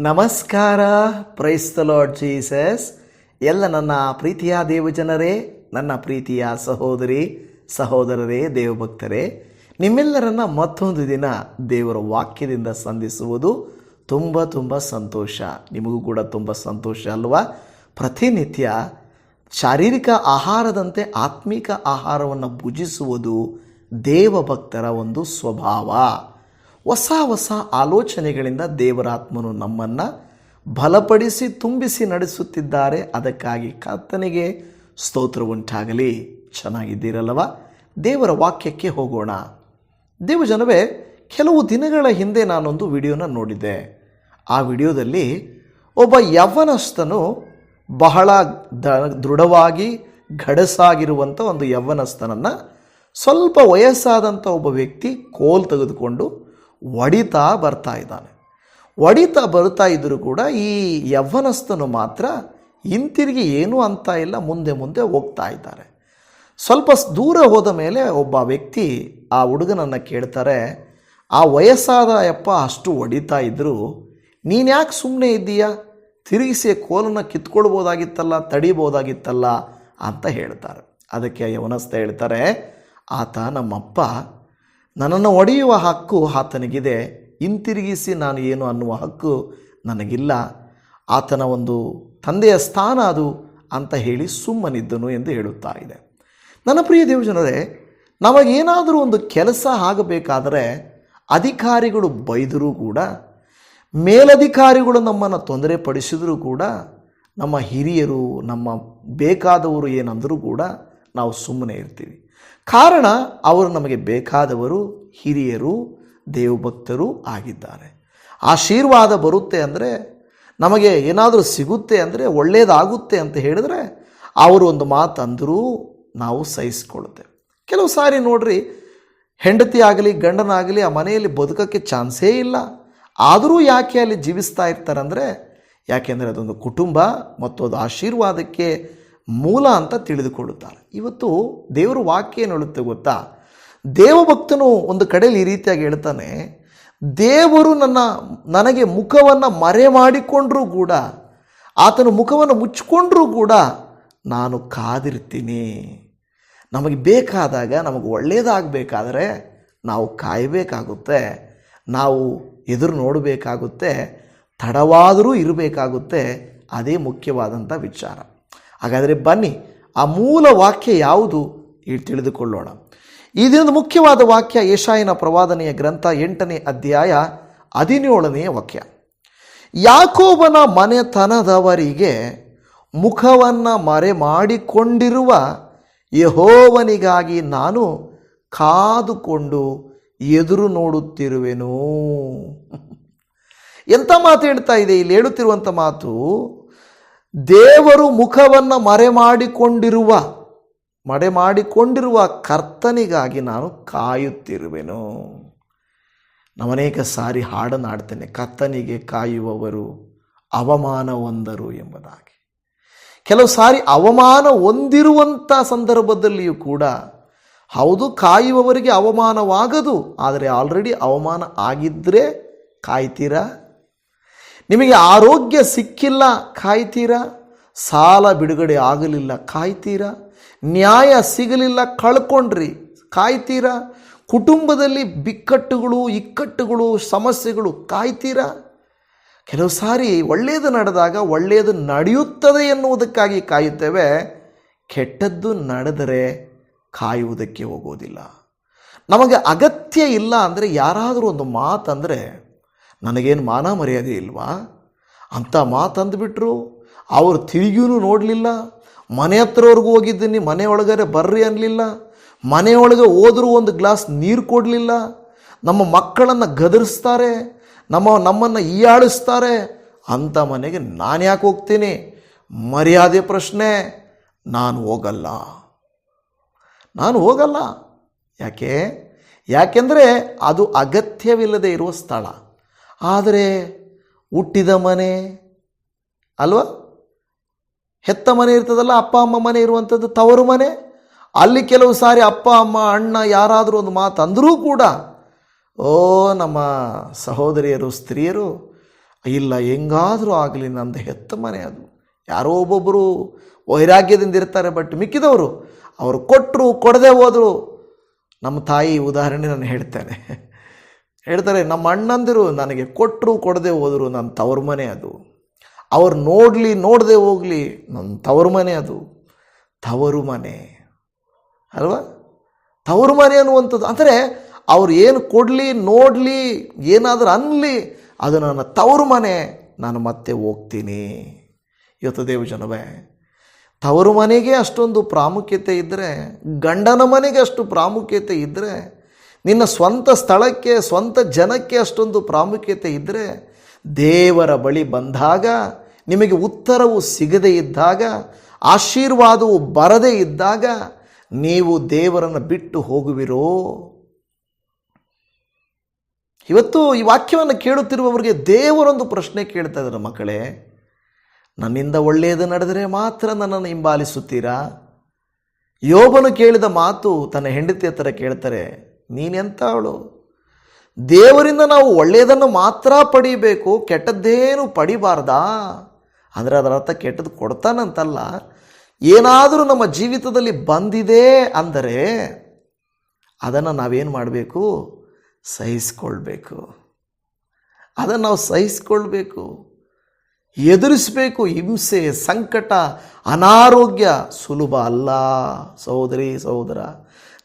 ನಮಸ್ಕಾರ. Price the Lord Jesus. ಎಲ್ಲ ನನ್ನ ಪ್ರೀತಿಯ ದೇವಜನರೇ, ನನ್ನ ಪ್ರೀತಿಯ ಸಹೋದರರೇ, ದೇವಭಕ್ತರೇ, ನಿಮ್ಮೆಲ್ಲರನ್ನ ಮತ್ತೊಂದು ದಿನ ದೇವರ ವಾಕ್ಯದಿಂದ ಸಂಧಿಸುವುದು ತುಂಬ ಸಂತೋಷ. ನಿಮಗೂ ಕೂಡ ತುಂಬ ಸಂತೋಷ ಅಲ್ವಾ? ಪ್ರತಿನಿತ್ಯ ಶಾರೀರಿಕ ಆಹಾರದಂತೆ ಆತ್ಮಿಕ ಆಹಾರವನ್ನು ಭುಜಿಸುವುದು ದೇವಭಕ್ತರ ಒಂದು ಸ್ವಭಾವ. ಹೊಸ ಆಲೋಚನೆಗಳಿಂದ ದೇವರಾತ್ಮನು ನಮ್ಮನ್ನು ಬಲಪಡಿಸಿ ತುಂಬಿಸಿ ನಡೆಸುತ್ತಿದ್ದಾರೆ. ಅದಕ್ಕಾಗಿ ಕರ್ತನಿಗೆ ಸ್ತೋತ್ರ ಉಂಟಾಗಲಿ. ಚೆನ್ನಾಗಿದ್ದೀರಲ್ಲವ? ದೇವರ ವಾಕ್ಯಕ್ಕೆ ಹೋಗೋಣ. ದೇವಜನವೇ, ಕೆಲವು ದಿನಗಳ ಹಿಂದೆ ನಾನೊಂದು ವಿಡಿಯೋನ ನೋಡಿದ್ದೆ. ಆ ವಿಡಿಯೋದಲ್ಲಿ ಒಬ್ಬ ಯವ್ವನಸ್ಥನು, ಬಹಳ ದೃಢವಾಗಿ ಗಡಸಾಗಿರುವಂಥ ಒಂದು ಯವ್ವನಸ್ಥನನ್ನು ಸ್ವಲ್ಪ ವಯಸ್ಸಾದಂಥ ಒಬ್ಬ ವ್ಯಕ್ತಿ ಕೋಲ್ ತೆಗೆದುಕೊಂಡು ಹೊಡಿತಾ ಬರ್ತಾ ಇದ್ದರೂ ಕೂಡ ಈ ಯವ್ವನಸ್ಥನು ಮಾತ್ರ ಹಿಂತಿರುಗಿ ಏನೂ ಅಂತ ಇಲ್ಲ, ಮುಂದೆ ಹೋಗ್ತಾ ಇದ್ದಾರೆ. ಸ್ವಲ್ಪ ದೂರ ಹೋದ ಮೇಲೆ ಒಬ್ಬ ವ್ಯಕ್ತಿ ಆ ಹುಡುಗನನ್ನು ಕೇಳ್ತಾರೆ, ಆ ವಯಸ್ಸಾದ ಅಪ್ಪ ಅಷ್ಟು ಹೊಡಿತಾ ಇದ್ದರೂ ನೀನು ಯಾಕೆ ಸುಮ್ಮನೆ ಇದ್ದೀಯಾ? ತಿರುಗಿಸಿ ಕೋಲನ್ನು ಕಿತ್ಕೊಳ್ಬೋದಾಗಿತ್ತಲ್ಲ, ತಡಿಬೋದಾಗಿತ್ತಲ್ಲ ಅಂತ ಹೇಳ್ತಾರೆ. ಅದಕ್ಕೆ ಯವ್ವನಸ್ಥ ಹೇಳ್ತಾರೆ, ಆತ ನಮ್ಮಪ್ಪ, ನನ್ನನ್ನು ಹೊಡೆಯುವ ಹಕ್ಕು ಆತನಿಗಿದೆ, ಹಿಂತಿರುಗಿಸಿ ನಾನು ಏನು ಅನ್ನುವ ಹಕ್ಕು ನನಗಿಲ್ಲ, ಆತನ ಒಂದು ತಂದೆಯ ಸ್ಥಾನ ಅದು ಅಂತ ಹೇಳಿ ಸುಮ್ಮನಿದ್ದನು ಎಂದು ಹೇಳುತ್ತಾ ಇದೆ. ನನ್ನ ಪ್ರಿಯ ದೇವಜನರೇ, ನಮಗೇನಾದರೂ ಒಂದು ಕೆಲಸ ಆಗಬೇಕಾದರೆ ಅಧಿಕಾರಿಗಳು ಬೈದರೂ ಕೂಡ, ಮೇಲಧಿಕಾರಿಗಳು ನಮ್ಮನ್ನು ತೊಂದರೆ ಪಡಿಸಿದರೂ ಕೂಡ, ನಮ್ಮ ಹಿರಿಯರು ನಮ್ಮ ಬೇಕಾದವರು ಏನಂದರೂ ಕೂಡ ನಾವು ಸುಮ್ಮನೆ ಇರ್ತೀವಿ. ಕಾರಣ ಅವರು ನಮಗೆ ಬೇಕಾದವರು, ಹಿರಿಯರು, ದೇವಭಕ್ತರು ಆಗಿದ್ದಾರೆ. ಆಶೀರ್ವಾದ ಬರುತ್ತೆ ಅಂದರೆ, ನಮಗೆ ಏನಾದರೂ ಸಿಗುತ್ತೆ ಅಂದರೆ, ಒಳ್ಳೆಯದಾಗುತ್ತೆ ಅಂತ ಹೇಳಿದ್ರೆ ಅವರು ಒಂದು ಮಾತು ಅಂದರೂ ನಾವು ಸಹಿಸ್ಕೊಳ್ತೇವೆ. ಕೆಲವು ಸಾರಿ ನೋಡ್ರಿ, ಹೆಂಡತಿ ಆಗಲಿ ಗಂಡನಾಗಲಿ ಆ ಮನೆಯಲ್ಲಿ ಬದುಕೋಕ್ಕೆ ಚಾನ್ಸೇ ಇಲ್ಲ, ಆದರೂ ಯಾಕೆ ಅಲ್ಲಿ ಜೀವಿಸ್ತಾ ಇರ್ತಾರಂದರೆ, ಯಾಕೆಂದರೆ ಅದೊಂದು ಕುಟುಂಬ ಮತ್ತು ಅದು ಆಶೀರ್ವಾದಕ್ಕೆ ಮೂಲ ಅಂತ ತಿಳಿದುಕೊಳ್ಳುತ್ತಾರೆ. ಇವತ್ತು ದೇವರ ವಾಕ್ಯ ಏನು ಹೇಳುತ್ತೆ ಗೊತ್ತಾ? ದೇವಭಕ್ತನು ಒಂದು ಕಡೆಯಲ್ಲಿ ಈ ರೀತಿಯಾಗಿ ಹೇಳ್ತಾನೆ, ದೇವರು ನನಗೆ ಮುಖವನ್ನು ಮರೆ ಮಾಡಿಕೊಂಡ್ರೂ ಕೂಡ, ಆತನ ಮುಖವನ್ನು ಮುಚ್ಚಿಕೊಂಡ್ರೂ ಕೂಡ ನಾನು ಕಾದಿರ್ತೀನಿ. ನಮಗೆ ಬೇಕಾದಾಗ, ನಮಗೆ ಒಳ್ಳೆಯದಾಗಬೇಕಾದ್ರೆ ನಾವು ಕಾಯಬೇಕಾಗುತ್ತೆ, ನಾವು ಎದುರು ನೋಡಬೇಕಾಗುತ್ತೆ, ತಡವಾದರೂ ಇರಬೇಕಾಗುತ್ತೆ. ಅದೇ ಮುಖ್ಯವಾದಂಥ ವಿಚಾರ. ಹಾಗಾದರೆ ಬನ್ನಿ, ಆ ಮೂಲ ವಾಕ್ಯ ಯಾವುದು ತಿಳಿದುಕೊಳ್ಳೋಣ. ಈ ದಿನದ ಮುಖ್ಯವಾದ ವಾಕ್ಯ ಯೆಶಾಯನ ಪ್ರವಾದನೆಯ ಗ್ರಂಥ 8ನೇ ಅಧ್ಯಾಯ 17ನೇ ವಾಕ್ಯ. ಯಾಕೋಬನ ಮನೆತನದವರಿಗೆ ಮುಖವನ್ನು ಮರೆ ಮಾಡಿಕೊಂಡಿರುವ ಯೆಹೋವನಿಗಾಗಿ ನಾನು ಕಾದುಕೊಂಡು ಎದುರು ನೋಡುತ್ತಿರುವೆನು. ಎಂಥ ಮಾತು ಹೇಳ್ತಾ ಇದೆ ಇಲ್ಲಿ? ಹೇಳುತ್ತಿರುವಂಥ ಮಾತು, ದೇವರು ಮುಖವನ್ನು ಮರೆ ಮಾಡಿಕೊಂಡಿರುವ ಕರ್ತನಿಗಾಗಿ ನಾನು ಕಾಯುತ್ತಿರುವೆನು. ನಾವು ಅನೇಕ ಸಾರಿ ಹಾಡನ್ನು ಹಾಡ್ತೇನೆ, ಕರ್ತನಿಗೆ ಕಾಯುವವರು ಅವಮಾನ ಹೊಂದರು ಎಂಬುದಾಗಿ. ಕೆಲವು ಸಾರಿ ಅವಮಾನ ಹೊಂದಿರುವಂಥ ಸಂದರ್ಭದಲ್ಲಿಯೂ ಕೂಡ, ಹೌದು, ಕಾಯುವವರಿಗೆ ಅವಮಾನವಾಗದು, ಆದರೆ ಆಲ್ರೆಡಿ ಅವಮಾನ ಆಗಿದ್ದರೆ ಕಾಯ್ತೀರಾ? ನಿಮಗೆ ಆರೋಗ್ಯ ಸಿಕ್ಕಿಲ್ಲ ಕಾಯ್ತೀರಾ? ಸಾಲ ಬಿಡುಗಡೆ ಆಗಲಿಲ್ಲ ಕಾಯ್ತೀರಾ? ನ್ಯಾಯ ಸಿಗಲಿಲ್ಲ ಕಳ್ಕೊಂಡ್ರಿ ಕಾಯ್ತೀರಾ? ಕುಟುಂಬದಲ್ಲಿ ಬಿಕ್ಕಟ್ಟುಗಳು, ಇಕ್ಕಟ್ಟುಗಳು, ಸಮಸ್ಯೆಗಳು ಕಾಯ್ತೀರಾ? ಕೆಲವು ಸಾರಿ ಒಳ್ಳೆಯದು ನಡೆದಾಗ ಒಳ್ಳೆಯದು ನಡೆಯುತ್ತದೆ ಎನ್ನುವುದಕ್ಕಾಗಿ ಕಾಯುತ್ತೇವೆ, ಕೆಟ್ಟದ್ದು ನಡೆದರೆ ಕಾಯುವುದಕ್ಕೆ ಹೋಗೋದಿಲ್ಲ. ನಮಗೆ ಅಗತ್ಯ ಇಲ್ಲ ಅಂದರೆ, ಯಾರಾದರೂ ಒಂದು ಮಾತಂದರೆ ನನಗೇನು ಮಾನ ಮರ್ಯಾದೆ ಇಲ್ವಾ ಅಂತ ಮಾತಂದುಬಿಟ್ರು, ಅವರು ತಿರುಗಿಯೂ ನೋಡಲಿಲ್ಲ, ಮನೆ ಹತ್ರವರೆಗೂ ಹೋಗಿದ್ದೀನಿ, ಮನೆಯೊಳಗರೆ ಬರ್ರಿ ಅನ್ನಲಿಲ್ಲ, ಮನೆಯೊಳಗೆ ಹೋದರೂ ಒಂದು ಗ್ಲಾಸ್ ನೀರು ಕೊಡಲಿಲ್ಲ, ನಮ್ಮ ಮಕ್ಕಳನ್ನು ಗದರಿಸ್ತಾರೆ, ನಮ್ಮನ್ನು ಹೀಯಾಳಿಸ್ತಾರೆ, ಅಂಥ ಮನೆಗೆ ನಾನು ಯಾಕೆ ಹೋಗ್ತೀನಿ? ಮರ್ಯಾದೆ ಪ್ರಶ್ನೆ. ನಾನು ಹೋಗಲ್ಲ. ಯಾಕೆಂದರೆ ಅದು ಅಗತ್ಯವಿಲ್ಲದೆ ಇರುವ ಸ್ಥಳ. ಆದರೆ ಹುಟ್ಟಿದ ಮನೆ ಅಲ್ವಾ, ಹೆತ್ತ ಮನೆ ಇರ್ತದಲ್ಲ, ಅಪ್ಪ ಅಮ್ಮ ಮನೆ ಇರುವಂಥದ್ದು ತವರು ಮನೆ. ಅಲ್ಲಿ ಕೆಲವು ಸಾರಿ ಅಪ್ಪ ಅಮ್ಮ ಅಣ್ಣ ಯಾರಾದರೂ ಒಂದು ಮಾತು ಅಂದರೂ ಕೂಡ, ನಮ್ಮ ಸಹೋದರಿಯರು ಸ್ತ್ರೀಯರು ಇಲ್ಲ ಹೆಂಗಾದರೂ ಆಗಲಿ ನಂದು ಹೆತ್ತ ಮನೆ ಅದು. ಯಾರೋ ಒಬ್ಬೊಬ್ಬರು ವೈರಾಗ್ಯದಿಂದ ಇರ್ತಾರೆ, ಬಟ್ ಮಿಕ್ಕಿದವರು ಅವರು ಕೊಟ್ಟರು ಕೊಡದೆ ಹೋದರು. ನಮ್ಮ ತಾಯಿ ಉದಾಹರಣೆ ನಾನು ಹೇಳ್ತೇನೆ. ಹೇಳ್ತಾರೆ, ನಮ್ಮ ಅಣ್ಣಂದಿರು ನನಗೆ ಕೊಟ್ಟರು ಕೊಡದೆ ಹೋದರು, ನನ್ನ ತವರು ಮನೆ ಅದು. ಅವ್ರು ನೋಡಲಿ ನೋಡದೆ ಹೋಗಲಿ, ನನ್ನ ತವರು ಮನೆ ಅದು. ತವರು ಮನೆ ಅಲ್ವಾ? ತವರು ಮನೆ ಅನ್ನುವಂಥದ್ದು ಅಂದರೆ ಅವ್ರು ಏನು ಕೊಡಲಿ ನೋಡಲಿ ಏನಾದರೂ ಅನ್ನಲಿ, ಅದು ನನ್ನ ತವರು ಮನೆ, ನಾನು ಮತ್ತೆ ಹೋಗ್ತೀನಿ. ಇವತ್ತು ದೇವ ಜನವೇ, ತವರು ಮನೆಗೆ ಅಷ್ಟೊಂದು ಪ್ರಾಮುಖ್ಯತೆ ಇದ್ದರೆ, ಗಂಡನ ಮನೆಗೆ ಅಷ್ಟು ಪ್ರಾಮುಖ್ಯತೆ ಇದ್ದರೆ, ನಿನ್ನ ಸ್ವಂತ ಸ್ಥಳಕ್ಕೆ ಸ್ವಂತ ಜನಕ್ಕೆ ಅಷ್ಟೊಂದು ಪ್ರಾಮುಖ್ಯತೆ ಇದ್ದರೆ, ದೇವರ ಬಳಿ ಬಂದಾಗ ನಿಮಗೆ ಉತ್ತರವು ಸಿಗದೇ ಇದ್ದಾಗ, ಆಶೀರ್ವಾದವು ಬರದೇ ಇದ್ದಾಗ ನೀವು ದೇವರನ್ನು ಬಿಟ್ಟು ಹೋಗುವಿರೋ? ಇವತ್ತು ಈ ವಾಕ್ಯವನ್ನು ಕೇಳುತ್ತಿರುವವರಿಗೆ ದೇವರೊಂದು ಪ್ರಶ್ನೆ ಕೇಳ್ತಾ ಇದ್ದಾರೆ, ಮಕ್ಕಳೇ, ನನ್ನಿಂದ ಒಳ್ಳೆಯದು ನಡೆದರೆ ಮಾತ್ರ ನನ್ನನ್ನು ಹಿಂಬಾಲಿಸುತ್ತೀರಾ? ಯೋಬನು ಕೇಳಿದ ಮಾತು ತನ್ನ ಹೆಂಡತಿ ಹತ್ತಿರ ಕೇಳ್ತಾರೆ, ನೀನೆಂಥವಳು? ದೇವರಿಂದ ನಾವು ಒಳ್ಳೆಯದನ್ನು ಮಾತ್ರ ಪಡಿಬೇಕು, ಕೆಟ್ಟದ್ದೇನು ಪಡಿಬಾರ್ದಾ? ಅಂದರೆ ಅದರ ಅರ್ಥ ಕೆಟ್ಟದ್ದು ಕೊಡ್ತಾನಂತಲ್ಲ. ಏನಾದರೂ ನಮ್ಮ ಜೀವಿತದಲ್ಲಿ ಬಂದಿದೆ ಅಂದರೆ ಅದನ್ನು ನಾವೇನು ಮಾಡಬೇಕು? ಸಹಿಸ್ಕೊಳ್ಬೇಕು. ಅದನ್ನು ನಾವು ಸಹಿಸ್ಕೊಳ್ಬೇಕು, ಎದುರಿಸಬೇಕು. ಹಿಂಸೆ, ಸಂಕಟ, ಅನಾರೋಗ್ಯ ಸುಲಭ ಅಲ್ಲ ಸಹೋದರಿ ಸಹೋದರ.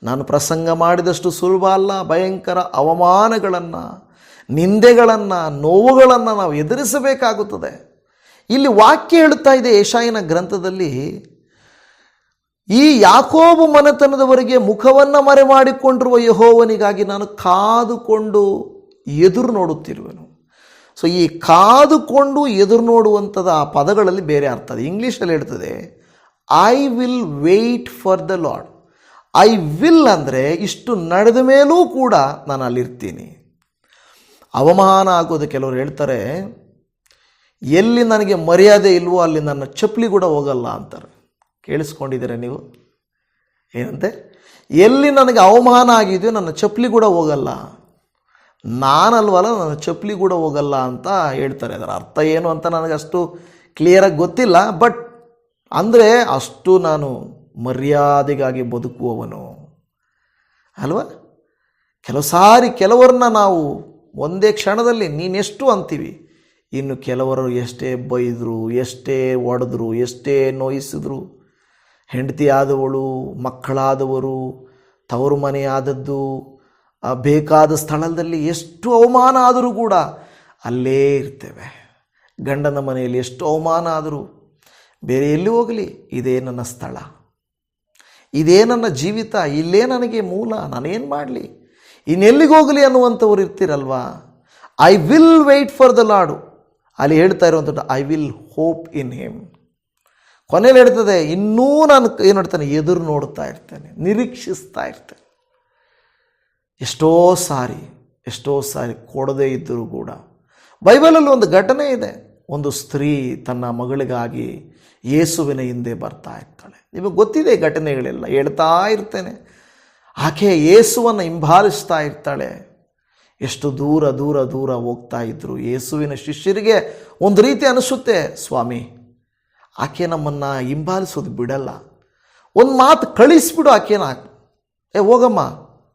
ನಾನು ಪ್ರಸಂಗ ಮಾಡಿದಷ್ಟು ಸುಲಭ ಅಲ್ಲ. ಭಯಂಕರ ಅವಮಾನಗಳನ್ನು, ನಿಂದೆಗಳನ್ನು, ನೋವುಗಳನ್ನು ನಾವು ಎದುರಿಸಬೇಕಾಗುತ್ತದೆ. ಇಲ್ಲಿ ವಾಕ್ಯ ಹೇಳುತ್ತಾ ಇದೆ ಯೆಶಾಯನ ಗ್ರಂಥದಲ್ಲಿ, ಈ ಯಾಕೋಬು ಮನೆತನದವರಿಗೆ ಮುಖವನ್ನು ಮರೆ ಮಾಡಿಕೊಂಡಿರುವ ಯೆಹೋವನಿಗಾಗಿ ನಾನು ಕಾದುಕೊಂಡು ಎದುರು ನೋಡುತ್ತಿರುವೆನು. ಸೊ ಈ ಕಾದುಕೊಂಡು ಎದುರು ನೋಡುವಂಥದ್ದು ಆ ಪದಗಳಲ್ಲಿ ಬೇರೆ ಅರ್ಥ ಇದೆ. ಇಂಗ್ಲೀಷಲ್ಲಿ ಹೇಳ್ತದೆ, I will wait for the lord. I will ಅಂದರೆ ಇಷ್ಟು ನಡೆದ ಮೇಲೂ ಕೂಡ ನಾನು ಅಲ್ಲಿರ್ತೀನಿ. ಅವಮಾನ ಆಗೋದು ಕೆಲವರು ಹೇಳ್ತಾರೆ, ಎಲ್ಲಿ ನನಗೆ ಮರ್ಯಾದೆ ಇಲ್ವೋ ಅಲ್ಲಿ ನನ್ನ ಚಪ್ಪಲಿ ಕೂಡ ಹೋಗಲ್ಲ ಅಂತಾರೆ. ಕೇಳಿಸ್ಕೊಂಡಿದ್ದೀರ ನೀವು? ಏನಂತೆ? ಎಲ್ಲಿ ನನಗೆ ಅವಮಾನ ಆಗಿದೆಯೋ ನನ್ನ ಚಪ್ಪಲಿ ಕೂಡ ಹೋಗಲ್ಲ, ನಾನಲ್ವಲ್ಲ ನನ್ನ ಚಪ್ಪಲಿ ಕೂಡ ಹೋಗಲ್ಲ ಅಂತ ಹೇಳ್ತಾರೆ. ಅದರ ಅರ್ಥ ಏನು ಅಂತ ನನಗೆ ಅಷ್ಟು ಕ್ಲಿಯರಾಗಿ ಗೊತ್ತಿಲ್ಲ, ಬಟ್ ಅಂದರೆ ಅಷ್ಟು ನಾನು ಮರ್ಯಾದೆಗಾಗಿ ಬದುಕುವವನು ಅಲ್ವಾ? ಕೆಲವು ಸಾರಿ ಕೆಲವರನ್ನ ನಾವು ಒಂದೇ ಕ್ಷಣದಲ್ಲಿ ನೀನೆಷ್ಟು ಅಂತೀವಿ, ಇನ್ನು ಕೆಲವರು ಎಷ್ಟೇ ಬೈದರು, ಎಷ್ಟೇ ಒಡೆದ್ರು, ಎಷ್ಟೇ ನೋಯಿಸಿದ್ರು, ಹೆಂಡತಿ ಆದವಳು, ಮಕ್ಕಳಾದವರು, ತವರು ಮನೆ ಆದದ್ದು, ಬೇಕಾದ ಸ್ಥಳದಲ್ಲಿ ಎಷ್ಟು ಅವಮಾನ ಆದರೂ ಕೂಡ ಅಲ್ಲೇ ಇರ್ತೇವೆ. ಗಂಡನ ಮನೆಯಲ್ಲಿ ಎಷ್ಟು ಅವಮಾನ ಆದರೂ ಬೇರೆ ಎಲ್ಲಿ ಹೋಗಲಿ, ಇದೇ ನನ್ನ ಸ್ಥಳ, ಇದೇ ನನ್ನ ಜೀವಿತ, ಇಲ್ಲೇ ನನಗೆ ಮೂಲ, ನಾನೇನು ಮಾಡಲಿ, ಇನ್ನೆಲ್ಲಿಗೆ ಹೋಗಲಿ ಅನ್ನುವಂಥವ್ರು ಇರ್ತೀರಲ್ವಾ? I will wait for the Lord. ಅಲ್ಲಿ ಹೇಳ್ತಾ ಇರುವಂಥದ್ದು I will hope in him. ಕೊನೆಯಲ್ಲಿ ಹೇಳ್ತದೆ, ಇನ್ನೂ ನಾನು ಏನು ಮಾಡ್ತೇನೆ, ಎದುರು ನೋಡ್ತಾ ಇರ್ತೇನೆ, ನಿರೀಕ್ಷಿಸ್ತಾ ಇರ್ತೇನೆ. ಎಷ್ಟೋ ಸಾರಿ ಕೊಡದೇ ಇದ್ದರೂ ಕೂಡ ಬೈಬಲಲ್ಲಿ ಒಂದು ಘಟನೆ ಇದೆ. ಒಂದು ಸ್ತ್ರೀ ತನ್ನ ಮಗಳಿಗಾಗಿ ಯೇಸುವಿನ ಹಿಂದೆ ಬರ್ತಾ ಇರ್ತಾಳೆ. ನಿಮಗೆ ಗೊತ್ತಿದೆ ಘಟನೆಗಳೆಲ್ಲ, ಹೇಳ್ತಾ ಇರ್ತೇನೆ. ಆಕೆ ಯೇಸುವನ್ನು ಹಿಂಬಾಲಿಸ್ತಾ ಇರ್ತಾಳೆ. ಎಷ್ಟು ದೂರ ದೂರ ದೂರ ಹೋಗ್ತಾ ಇದ್ರು. ಯೇಸುವಿನ ಶಿಷ್ಯರಿಗೆ ಒಂದು ರೀತಿ ಅನಿಸುತ್ತೆ, ಸ್ವಾಮಿ ಆಕೆ ನಮ್ಮನ್ನು ಹಿಂಬಾಲಿಸೋದು ಬಿಡಲ್ಲ, ಒಂದು ಮಾತು ಕಳಿಸ್ಬಿಡು ಆಕೆನ, ಹೋಗಮ್ಮ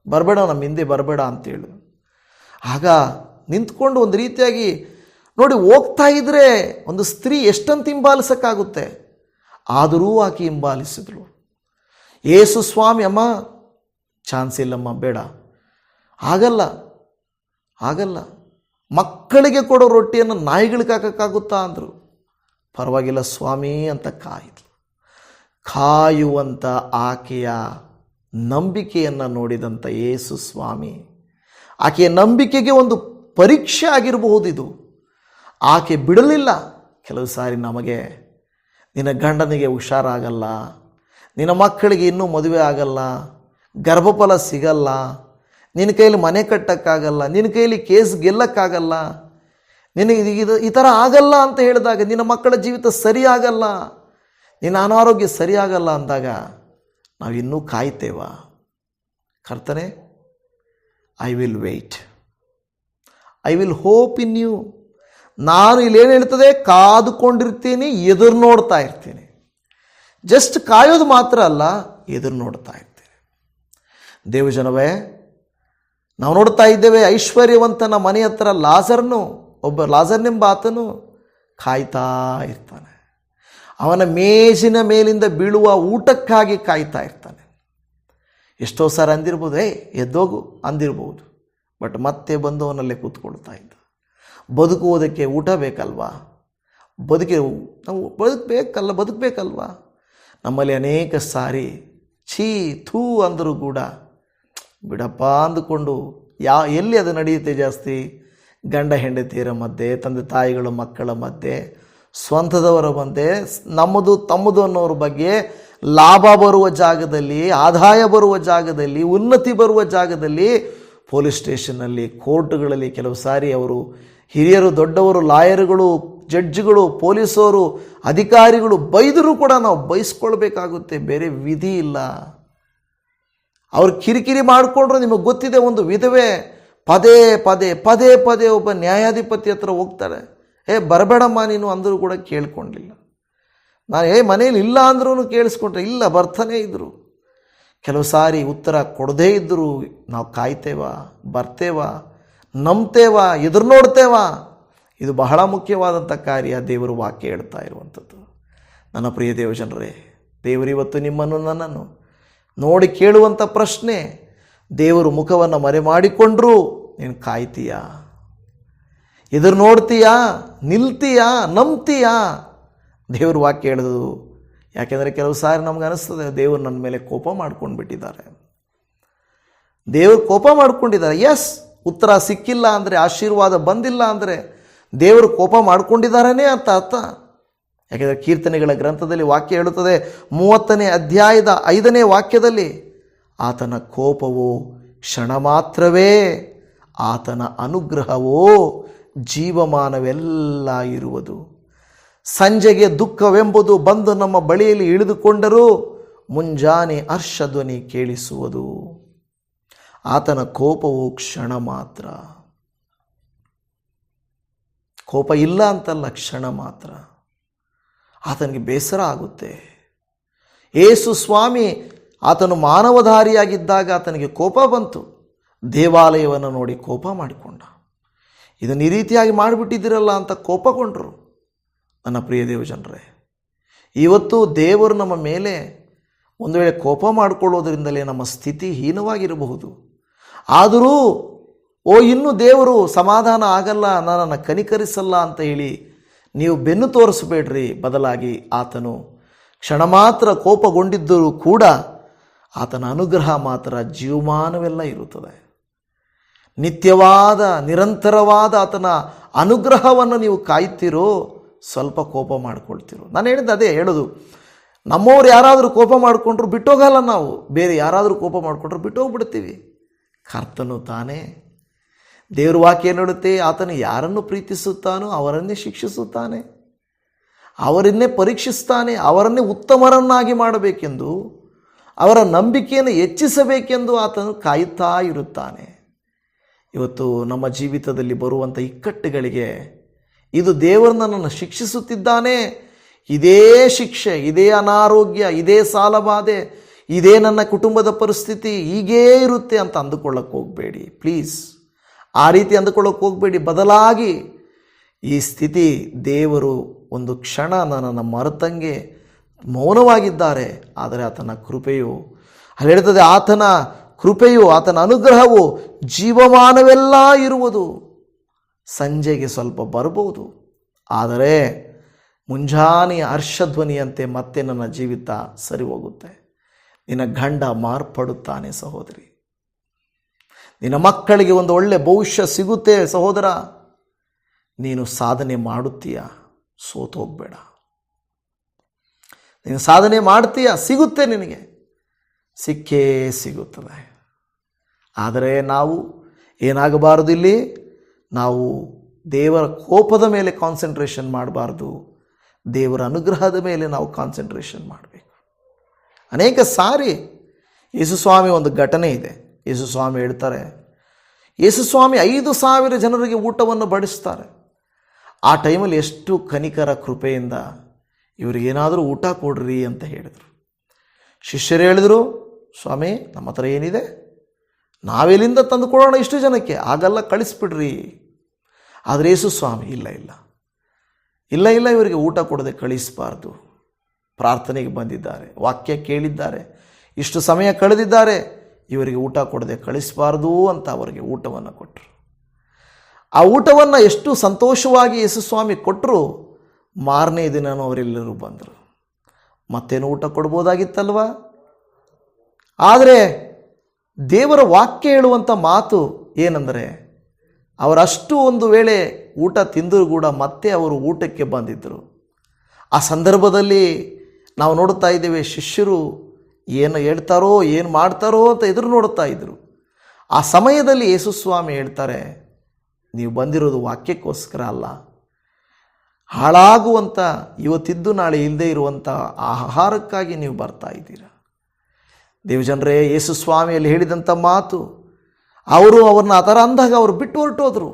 ಬರಬೇಡ, ನಮ್ಮ ಹಿಂದೆ ಬರಬೇಡ ಅಂತೇಳಿ. ಆಗ ನಿಂತ್ಕೊಂಡು ಒಂದು ರೀತಿಯಾಗಿ ನೋಡಿ ಹೋಗ್ತಾ ಇದ್ರೆ ಒಂದು ಸ್ತ್ರೀ ಎಷ್ಟಂತ ಹಿಂಬಾಲಿಸೋಕ್ಕಾಗುತ್ತೆ, ಆದರೂ ಆಕೆ ಹಿಂಬಾಲಿಸಿದ್ರು. ಯೇಸು ಸ್ವಾಮಿ, ಅಮ್ಮ ಚಾನ್ಸ್ ಇಲ್ಲಮ್ಮ, ಬೇಡ, ಆಗಲ್ಲ, ಮಕ್ಕಳಿಗೆ ಕೊಡೋ ರೊಟ್ಟಿಯನ್ನು ನಾಯಿಗಳಿಗೆ ಹಾಕೋಕ್ಕಾಗುತ್ತಾ ಅಂದರು. ಪರವಾಗಿಲ್ಲ ಸ್ವಾಮಿ ಅಂತ ಕಾಯುವಂಥ ಆಕೆಯ ನಂಬಿಕೆಯನ್ನು ನೋಡಿದಂಥ ಯೇಸು ಸ್ವಾಮಿ, ಆಕೆಯ ನಂಬಿಕೆಗೆ ಒಂದು ಪರೀಕ್ಷೆ ಆಗಿರಬಹುದು ಇದು. ಆಕೆ ಬಿಡಲಿಲ್ಲ. ಕೆಲವು ಸಾರಿ ನಮಗೆ, ನಿನ್ನ ಗಂಡನಿಗೆ ಹುಷಾರಾಗಲ್ಲ, ನಿನ್ನ ಮಕ್ಕಳಿಗೆ ಇನ್ನೂ ಮದುವೆ ಆಗಲ್ಲ, ಗರ್ಭಫಲ ಸಿಗಲ್ಲ, ನಿನ್ನ ಕೈಯಲ್ಲಿ ಮನೆ ಕಟ್ಟೋಕ್ಕಾಗಲ್ಲ, ನಿನ್ನ ಕೈಯಲ್ಲಿ ಕೇಸ್ ಗೆಲ್ಲಕ್ಕಾಗಲ್ಲ, ನಿನಗೆ ಈ ಥರ ಆಗಲ್ಲ ಅಂತ ಹೇಳಿದಾಗ, ನಿನ್ನ ಮಕ್ಕಳ ಜೀವಿತ ಸರಿಯಾಗಲ್ಲ, ನಿನ್ನ ಅನಾರೋಗ್ಯ ಸರಿಯಾಗಲ್ಲ ಅಂದಾಗ ನಾವು ಇನ್ನೂ ಕಾಯ್ತೇವ? ಕರ್ತನೆ, I will wait, I will hope in you. ನಾನು ಇಲ್ಲೇನು ಹೇಳ್ತದೆ, ಕಾದುಕೊಂಡಿರ್ತೀನಿ, ಎದುರು ನೋಡ್ತಾ ಇರ್ತೀನಿ. ಜಸ್ಟ್ ಕಾಯೋದು ಮಾತ್ರ ಅಲ್ಲ, ಎದುರು ನೋಡ್ತಾ ಇರ್ತೀನಿ. ದೇವಜನವೇ, ನಾವು ನೋಡ್ತಾ ಇದ್ದೇವೆ, ಐಶ್ವರ್ಯವಂತನ ಮನೆ ಹತ್ರ ಲಾಜರ್ನೆಂಬ ಆತನು ಕಾಯ್ತಾ ಇರ್ತಾನೆ. ಅವನ ಮೇಜಿನ ಮೇಲಿಂದ ಬೀಳುವ ಊಟಕ್ಕಾಗಿ ಕಾಯ್ತಾ ಇರ್ತಾನೆ. ಎಷ್ಟೋ ಸಾರಿ ಅಂದಿರ್ಬೋದು, ಎದ್ದೋಗು ಅಂದಿರ್ಬೋದು. ಬಟ್ ಮತ್ತೆ ಬಂದು ಅವನಲ್ಲೇ ಕೂತ್ಕೊಳ್ತಾ ಇದ್ದ. ಬದುಕುವುದಕ್ಕೆ ಊಟ ಬೇಕಲ್ವಾ? ನಾವು ಬದುಕಬೇಕಲ್ವಾ? ನಮ್ಮಲ್ಲಿ ಅನೇಕ ಸಾರಿ ಥೂ ಅಂದರೂ ಕೂಡ ಬಿಡಪ್ಪ ಅಂದುಕೊಂಡು ಎಲ್ಲಿ ಅದು ನಡೆಯುತ್ತೆ ಜಾಸ್ತಿ? ಗಂಡ ಹೆಂಡತಿಯರ ಮಧ್ಯೆ, ತಂದೆ ತಾಯಿಗಳ ಮಕ್ಕಳ ಮಧ್ಯೆ, ಸ್ವಂತದವರ ಮಧ್ಯೆ, ತಮ್ಮದು ಅನ್ನೋರ ಬಗ್ಗೆ ಲಾಭ ಬರುವ ಜಾಗದಲ್ಲಿ, ಆದಾಯ ಬರುವ ಜಾಗದಲ್ಲಿ, ಉನ್ನತಿ ಬರುವ ಜಾಗದಲ್ಲಿ, ಪೊಲೀಸ್ ಸ್ಟೇಷನ್ನಲ್ಲಿ, ಕೋರ್ಟ್ಗಳಲ್ಲಿ ಕೆಲವು ಸಾರಿ ಅವರು ಹಿರಿಯರು, ದೊಡ್ಡವರು, ಲಾಯರ್ಗಳು, ಜಡ್ಜ್ಗಳು, ಪೊಲೀಸರು, ಅಧಿಕಾರಿಗಳು ಬೈದರೂ ಕೂಡ ನಾವು ಬಯಸ್ಕೊಳ್ಬೇಕಾಗುತ್ತೆ. ಬೇರೆ ವಿಧಿ ಇಲ್ಲ. ಅವ್ರು ಕಿರಿಕಿರಿ ಮಾಡಿಕೊಂಡ್ರು. ನಿಮಗೆ ಗೊತ್ತಿದೆ, ಒಂದು ವಿಧವೆ ಪದೇ ಪದೇ ಒಬ್ಬ ನ್ಯಾಯಾಧಿಪತಿ ಹತ್ರ ಹೋಗ್ತಾರೆ. ಬರಬೇಡಮ್ಮ ನೀನು ಅಂದರೂ ಕೂಡ ಕೇಳ್ಕೊಂಡಿಲ್ಲ. ನಾನು ಮನೇಲಿ ಇಲ್ಲ ಅಂದ್ರೂ ಕೇಳಿಸ್ಕೊಂಡ್ರೆ ಇಲ್ಲ, ಬರ್ತಾನೇ ಇದ್ದರು. ಕೆಲವು ಸಾರಿ ಉತ್ತರ ಕೊಡದೇ ಇದ್ದರು. ನಾವು ಕಾಯ್ತೇವಾ, ಬರ್ತೇವಾ, ನಂಬ್ತೇವಾ, ಎದುರು ನೋಡ್ತೇವಾ? ಇದು ಬಹಳ ಮುಖ್ಯವಾದಂಥ ಕಾರ್ಯ. ದೇವರು ವಾಕ್ಯ ಹೇಳ್ತಾ ಇರುವಂಥದ್ದು. ನನ್ನ ಪ್ರಿಯ ದೇವಜನರೇ, ದೇವರಿವತ್ತು ನಿಮ್ಮನ್ನು ನನ್ನನ್ನು ನೋಡಿ ಕೇಳುವಂಥ ಪ್ರಶ್ನೆ, ದೇವರು ಮುಖವನ್ನು ಮರೆ ಮಾಡಿಕೊಂಡ್ರೂ ನೀನು ಕಾಯ್ತೀಯಾ? ಎದುರು ನೋಡ್ತೀಯಾ? ನಿಲ್ತೀಯಾ? ನಂಬ್ತೀಯಾ? ದೇವರು ವಾಕ್ಯ ಹೇಳೋದು. ಯಾಕೆಂದರೆ ಕೆಲವು ಸಾರಿ ನಮ್ಗೆ ಅನಿಸ್ತದೆ, ದೇವರು ನನ್ನ ಮೇಲೆ ಕೋಪ ಮಾಡ್ಕೊಂಡು ಬಿಟ್ಟಿದ್ದಾರೆ. ದೇವರು ಕೋಪ ಮಾಡ್ಕೊಂಡಿದ್ದಾರೆ. ಎಸ್, ಉತ್ತರ ಸಿಕ್ಕಿಲ್ಲ ಅಂದರೆ, ಆಶೀರ್ವಾದ ಬಂದಿಲ್ಲ ಅಂದರೆ ದೇವರು ಕೋಪ ಮಾಡ್ಕೊಂಡಿದ್ದಾರನೇ ಅಂತ ಅರ್ಥ. ಯಾಕೆಂದರೆ ಕೀರ್ತನೆಗಳ ಗ್ರಂಥದಲ್ಲಿ ವಾಕ್ಯ ಹೇಳುತ್ತದೆ, 30ನೇ ಅಧ್ಯಾಯದ 5ನೇ ವಾಕ್ಯದಲ್ಲಿ, ಆತನ ಕೋಪವು ಕ್ಷಣ ಮಾತ್ರವೇ, ಆತನ ಅನುಗ್ರಹವೋ ಜೀವಮಾನವೆಲ್ಲ ಇರುವುದು. ಸಂಜೆಗೆ ದುಃಖವೆಂಬುದು ಬಂದು ನಮ್ಮ ಬಳಿಯಲ್ಲಿ ಇಳಿದುಕೊಂಡರೂ ಮುಂಜಾನೆ ಹರ್ಷಧ್ವನಿ ಕೇಳಿಸುವುದು. ಆತನ ಕೋಪವು ಕ್ಷಣ ಮಾತ್ರ. ಕೋಪ ಇಲ್ಲ ಅಂತಲ್ಲ, ಕ್ಷಣ ಮಾತ್ರ. ಆತನಿಗೆ ಬೇಸರ ಆಗುತ್ತೆ. ಯೇಸು ಸ್ವಾಮಿ ಆತನು ಮಾನವಧಾರಿಯಾಗಿದ್ದಾಗ ಆತನಿಗೆ ಕೋಪ ಬಂತು. ದೇವಾಲಯವನ್ನು ನೋಡಿ ಕೋಪ ಮಾಡಿಕೊಂಡ. ಇದನ್ನು ಈ ರೀತಿಯಾಗಿ ಮಾಡಿಬಿಟ್ಟಿದ್ದೀರಲ್ಲ ಅಂತ ಕೋಪಗೊಂಡರು. ನನ್ನ ಪ್ರಿಯ ದೇವಜನರೇ, ಇವತ್ತು ದೇವರು ನಮ್ಮ ಮೇಲೆ ಒಂದು ವೇಳೆ ಕೋಪ ಮಾಡಿಕೊಳ್ಳೋದ್ರಿಂದಲೇ ನಮ್ಮ ಸ್ಥಿತಿ ಹೀನವಾಗಿರಬಹುದು. ಆದರೂ ಇನ್ನೂ ದೇವರು ಸಮಾಧಾನ ಆಗಲ್ಲ, ನನ್ನನ್ನು ಕನಿಕರಿಸಲ್ಲ ಅಂತ ಹೇಳಿ ನೀವು ಬೆನ್ನು ತೋರಿಸಬೇಡ್ರಿ. ಬದಲಾಗಿ ಆತನು ಕ್ಷಣ ಮಾತ್ರ ಕೋಪಗೊಂಡಿದ್ದರೂ ಕೂಡ ಆತನ ಅನುಗ್ರಹ ಮಾತ್ರ ಜೀವಮಾನವೆಲ್ಲ ಇರುತ್ತದೆ. ನಿತ್ಯವಾದ, ನಿರಂತರವಾದ ಆತನ ಅನುಗ್ರಹವನ್ನು ನೀವು ಕಾಯ್ತಿರೋ, ಸ್ವಲ್ಪ ಕೋಪ ಮಾಡ್ಕೊಳ್ತಿರೋ. ನಾನು ಹೇಳಿದ್ದು ಅದೇ ಹೇಳೋದು. ನಮ್ಮವ್ರು ಯಾರಾದರೂ ಕೋಪ ಮಾಡಿಕೊಂಡ್ರು ಬಿಟ್ಟೋಗಲ್ಲ ನಾವು. ಬೇರೆ ಯಾರಾದರೂ ಕೋಪ ಮಾಡಿಕೊಂಡ್ರು ಬಿಟ್ಟೋಗ್ಬಿಡ್ತೀವಿ. ಕರ್ತನು ತಾನೇ. ದೇವ್ರ ವಾಕ್ಯ ನೋಡುತ್ತೆ, ಆತನು ಯಾರನ್ನು ಪ್ರೀತಿಸುತ್ತಾನೋ ಅವರನ್ನೇ ಶಿಕ್ಷಿಸುತ್ತಾನೆ, ಅವರನ್ನೇ ಪರೀಕ್ಷಿಸ್ತಾನೆ, ಅವರನ್ನೇ ಉತ್ತಮರನ್ನಾಗಿ ಮಾಡಬೇಕೆಂದು, ಅವರ ನಂಬಿಕೆಯನ್ನು ಹೆಚ್ಚಿಸಬೇಕೆಂದು ಆತನು ಕಾಯುತ್ತಾ ಇರುತ್ತಾನೆ. ಇವತ್ತು ನಮ್ಮ ಜೀವಿತದಲ್ಲಿ ಬರುವಂಥ ಇಕ್ಕಟ್ಟುಗಳಿಗೆ ಇದು ದೇವರು ನನ್ನನ್ನು ಶಿಕ್ಷಿಸುತ್ತಿದ್ದಾನೆ, ಇದೇ ಶಿಕ್ಷೆ, ಇದೇ ಅನಾರೋಗ್ಯ, ಇದೇ ಸಾಲಬಾಧೆ, ಇದೇ ನನ್ನ ಕುಟುಂಬದ ಪರಿಸ್ಥಿತಿ ಹೀಗೇ ಇರುತ್ತೆ ಅಂತ ಅಂದುಕೊಳ್ಳಕ್ಕೆ ಹೋಗಬೇಡಿ. ಪ್ಲೀಸ್, ಆ ರೀತಿ ಅಂದುಕೊಳ್ಳೋಕೆ ಹೋಗಬೇಡಿ. ಬದಲಾಗಿ ಈ ಸ್ಥಿತಿ ದೇವರು ಒಂದು ಕ್ಷಣ ನನ್ನನ್ನು ಮರೆತಂಗೆ ಮೌನವಾಗಿದ್ದಾರೆ. ಆದರೆ ಆತನ ಕೃಪೆಯು ಅಲ್ಲಿ ಹೇಳ್ತದೆ, ಆತನ ಕೃಪೆಯು, ಆತನ ಅನುಗ್ರಹವು ಜೀವಮಾನವೆಲ್ಲ ಇರುವುದು. ಸಂಜೆಗೆ ಸ್ವಲ್ಪ ಬರ್ಬೋದು, ಆದರೆ ಮುಂಜಾನೆಯ ಹರ್ಷಧ್ವನಿಯಂತೆ ಮತ್ತೆ ನನ್ನ ಜೀವಿತ ಸರಿ ಹೋಗುತ್ತೆ. ನಿನ್ನ ಗಂಡ ಮಾರ್ಪಡುತ್ತಾನೆ ಸಹೋದರಿ. ನಿನ್ನ ಮಕ್ಕಳಿಗೆ ಒಂದು ಒಳ್ಳೆ ಭವಿಷ್ಯ ಸಿಗುತ್ತೆ ಸಹೋದರ. ನೀನು ಸಾಧನೆ ಮಾಡುತ್ತೀಯ, ಸೋತೋಗ್ಬೇಡ. ನೀನು ಸಾಧನೆ ಮಾಡ್ತೀಯ, ಸಿಗುತ್ತೆ, ನಿನಗೆ ಸಿಕ್ಕೇ ಸಿಗುತ್ತದೆ. ಆದರೆ ನಾವು ಏನಾಗಬಾರದು, ಇಲ್ಲಿ ನಾವು ದೇವರ ಕೋಪದ ಮೇಲೆ ಕಾನ್ಸಂಟ್ರೇಷನ್ ಮಾಡಬಾರ್ದು, ದೇವರ ಅನುಗ್ರಹದ ಮೇಲೆ ನಾವು ಕಾನ್ಸಂಟ್ರೇಷನ್ ಮಾಡಬೇಕು. ಅನೇಕ ಸಾರಿ ಯೇಸುಸ್ವಾಮಿ ಒಂದು ಘಟನೆ ಇದೆ. ಯೇಸುಸ್ವಾಮಿ ಹೇಳ್ತಾರೆ, ಯೇಸುಸ್ವಾಮಿ 5,000 ಜನರಿಗೆ ಊಟವನ್ನು ಬಡಿಸ್ತಾರೆ. ಆ ಟೈಮಲ್ಲಿ ಎಷ್ಟು ಕನಿಕರ ಕೃಪೆಯಿಂದ ಇವರಿಗೇನಾದರೂ ಊಟ ಕೊಡ್ರಿ ಅಂತ ಹೇಳಿದರು. ಶಿಷ್ಯರು ಹೇಳಿದರು, ಸ್ವಾಮಿ ನಮ್ಮ ಹತ್ರ ಏನಿದೆ, ನಾವೆಲ್ಲಿಂದ ತಂದು ಕೊಡೋಣ ಇಷ್ಟು ಜನಕ್ಕೆ, ಆಗಲ್ಲ, ಕಳಿಸ್ಬಿಡ್ರಿ. ಆದರೆ ಯೇಸು ಸ್ವಾಮಿ ಇಲ್ಲ ಇಲ್ಲ ಇಲ್ಲ ಇಲ್ಲ ಇವರಿಗೆ ಊಟ ಕೊಡದೆ ಕಳಿಸಬಾರ್ದು. ಪ್ರಾರ್ಥನೆಗೆ ಬಂದಿದ್ದಾರೆ, ವಾಕ್ಯ ಕೇಳಿದ್ದಾರೆ, ಇಷ್ಟು ಸಮಯ ಕಳೆದಿದ್ದಾರೆ, ಇವರಿಗೆ ಊಟ ಕೊಡದೆ ಕಳಿಸಬಾರ್ದು ಅಂತ ಅವರಿಗೆ ಊಟವನ್ನು ಕೊಟ್ಟರು. ಆ ಊಟವನ್ನು ಎಷ್ಟು ಸಂತೋಷವಾಗಿ ಯೇಸುಸ್ವಾಮಿ ಕೊಟ್ಟರು. ಮಾರನೇ ದಿನವೂ ಅವರೆಲ್ಲರೂ ಬಂದರು. ಮತ್ತೇನು ಊಟ ಕೊಡ್ಬೋದಾಗಿತ್ತಲ್ವ? ಆದರೆ ದೇವರ ವಾಕ್ಯ ಹೇಳುವಂಥ ಮಾತು ಏನಂದರೆ, ಅವರಷ್ಟು ಒಂದು ವೇಳೆ ಊಟ ತಿಂದರೂ ಕೂಡ ಮತ್ತೆ ಅವರು ಊಟಕ್ಕೆ ಬಂದಿದ್ದರು. ಆ ಸಂದರ್ಭದಲ್ಲಿ ನಾವು ನೋಡುತ್ತಾ ಇದ್ದೇವೆ, ಶಿಷ್ಯರು ಏನು ಹೇಳ್ತಾರೋ ಏನು ಮಾಡ್ತಾರೋ ಅಂತ ಎದುರು ನೋಡುತ್ತಾ ಇದ್ದರು. ಆ ಸಮಯದಲ್ಲಿ ಯೇಸುಸ್ವಾಮಿ ಹೇಳ್ತಾರೆ, ನೀವು ಬಂದಿರೋದು ವಾಕ್ಯಕ್ಕೋಸ್ಕರ ಅಲ್ಲ, ಹಾಳಾಗುವಂಥ ಇವತ್ತಿದ್ದು ನಾಳೆ ಇಲ್ಲದೆ ಇರುವಂಥ ಆಹಾರಕ್ಕಾಗಿ ನೀವು ಬರ್ತಾ ಇದ್ದೀರಾ. ದೇವಜನರೇ, ಯೇಸುಸ್ವಾಮಿಯಲ್ಲಿ ಹೇಳಿದಂಥ ಮಾತು, ಅವರು ಅವ್ರನ್ನ ಆ ಥರ ಅಂದಾಗ ಅವರು ಬಿಟ್ಟು ಹೊರಟೋದ್ರು.